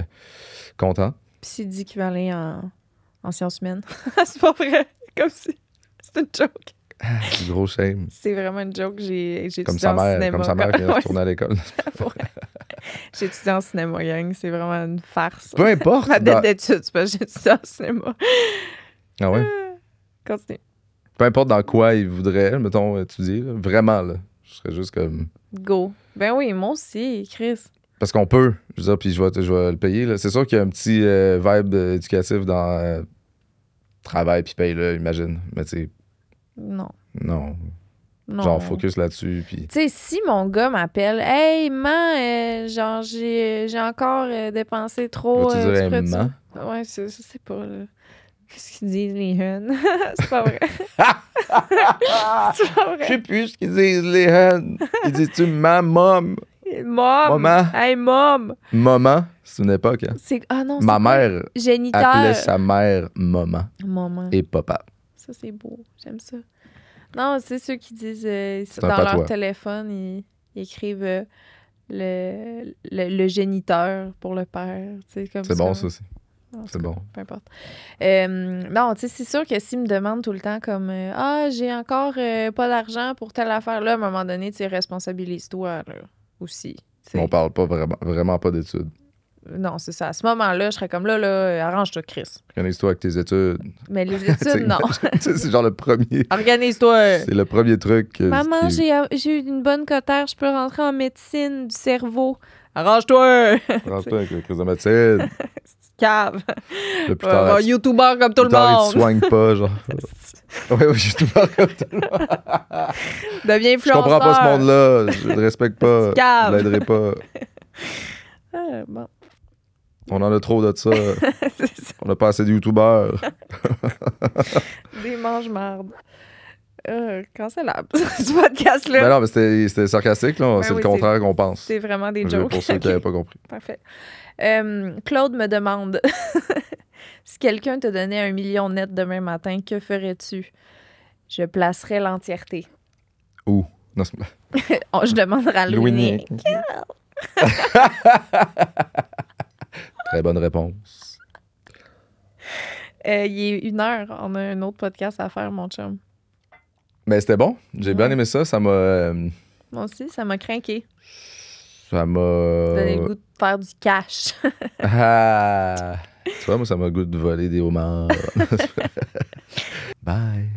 content. Puis s'il dit qu'il va aller en sciences humaines. C'est pas vrai. Comme si. C'est une joke. Du gros shame. C'est vraiment une joke. J'ai Comme étudié sa en mère, cinéma. comme sa mère qui vient de Ouais, retourner à l'école. pour vrai. J'ai étudié en cinéma, gang. C'est vraiment une farce. Peu importe. Ma dette dans- d'études, c'est parce que j'ai étudié en cinéma. Ah ouais? Continue. Peu importe dans quoi il voudrait, mettons, étudier, là, vraiment, là. Je serais juste comme... Go. Ben oui, moi aussi, Chris. Parce qu'on peut, je veux dire, puis je vais le payer. Là. C'est sûr qu'il y a un petit vibe éducatif dans travail puis paye, là, imagine. Mais tu sais, Non. non. Non. Genre, focus là-dessus, puis... Tu sais, si mon gars m'appelle, hey, genre, j'ai encore dépensé trop. Vas-tu dire, tu hey, pourrais-tu- maman? Ouais, je sais pas, là. Qu'est-ce qu'ils disent, les jeunes? C'est pas vrai. C'est pas Je sais vrai. plus ce qu'ils disent, les jeunes. Ils disent-tu mom? Mom! Maman. Hey, mom! Maman, c'est une époque, hein. Ah non, c'est Ma quoi? mère Géniteur. appelait sa mère maman Maman. et papa. Ça, c'est beau. J'aime ça. Non, c'est ceux qui disent un dans leur patois. téléphone, ils écrivent le géniteur pour le père. Tu sais, comme C'est bon, ça aussi. En tout C'est cas, bon. peu importe. Non, tu sais, c'est sûr que s'ils me demandent tout le temps comme ah, j'ai encore pas d'argent pour telle affaire, là, à un moment donné, tu sais, responsabilise-toi là, aussi. tu sais. On parle pas vraiment pas d'études. Non, c'est ça. À ce moment-là, je serais comme là, arrange-toi, Chris. Organise-toi avec tes études. Mais les Tu sais, études, non. tu sais, c'est genre le premier. Organise-toi. C'est le premier truc. Maman, qui- j'ai eu une bonne cotère, je peux rentrer en médecine du cerveau. Arrange-toi! Rentre-toi avec la crise de médecine. Cave. Là, plus tard, YouTuber comme tout le plus tard, il monde. te soigne pas, genre. Ouais, je suis tout le monde comme tout le monde. Deviens Je influenceur. comprends pas ce monde-là. Je le respecte pas. Cave. Je l'aiderai pas. Ah, bon. On en a trop de ça. C'est ça. On a pas assez de youtubeurs. Des mange-marde. Cancellable, ce podcast-là. Ben non, mais c'était sarcastique, là. Ben C'est oui, le contraire qu'on pense. C'est vraiment des Je veux dire, jokes. pour ceux qui Ok, n'avaient pas compris. parfait. Claude me demande si quelqu'un te donnait 1 million net demain matin, que ferais-tu? Je placerais l'entièreté. Où? Non, c'est... Je demanderai à Louis Louis Nick. Nick. Très bonne réponse. Il est 1h. On a un autre podcast à faire, mon chum. Ben, c'était bon. J'ai bien aimé ça. Ça m'a... Moi aussi, ça m'a craqué. ça m'a... Donné le goût de faire du cash. Ah! Tu vois, moi, ça m'a le goût de voler des homards. Bye!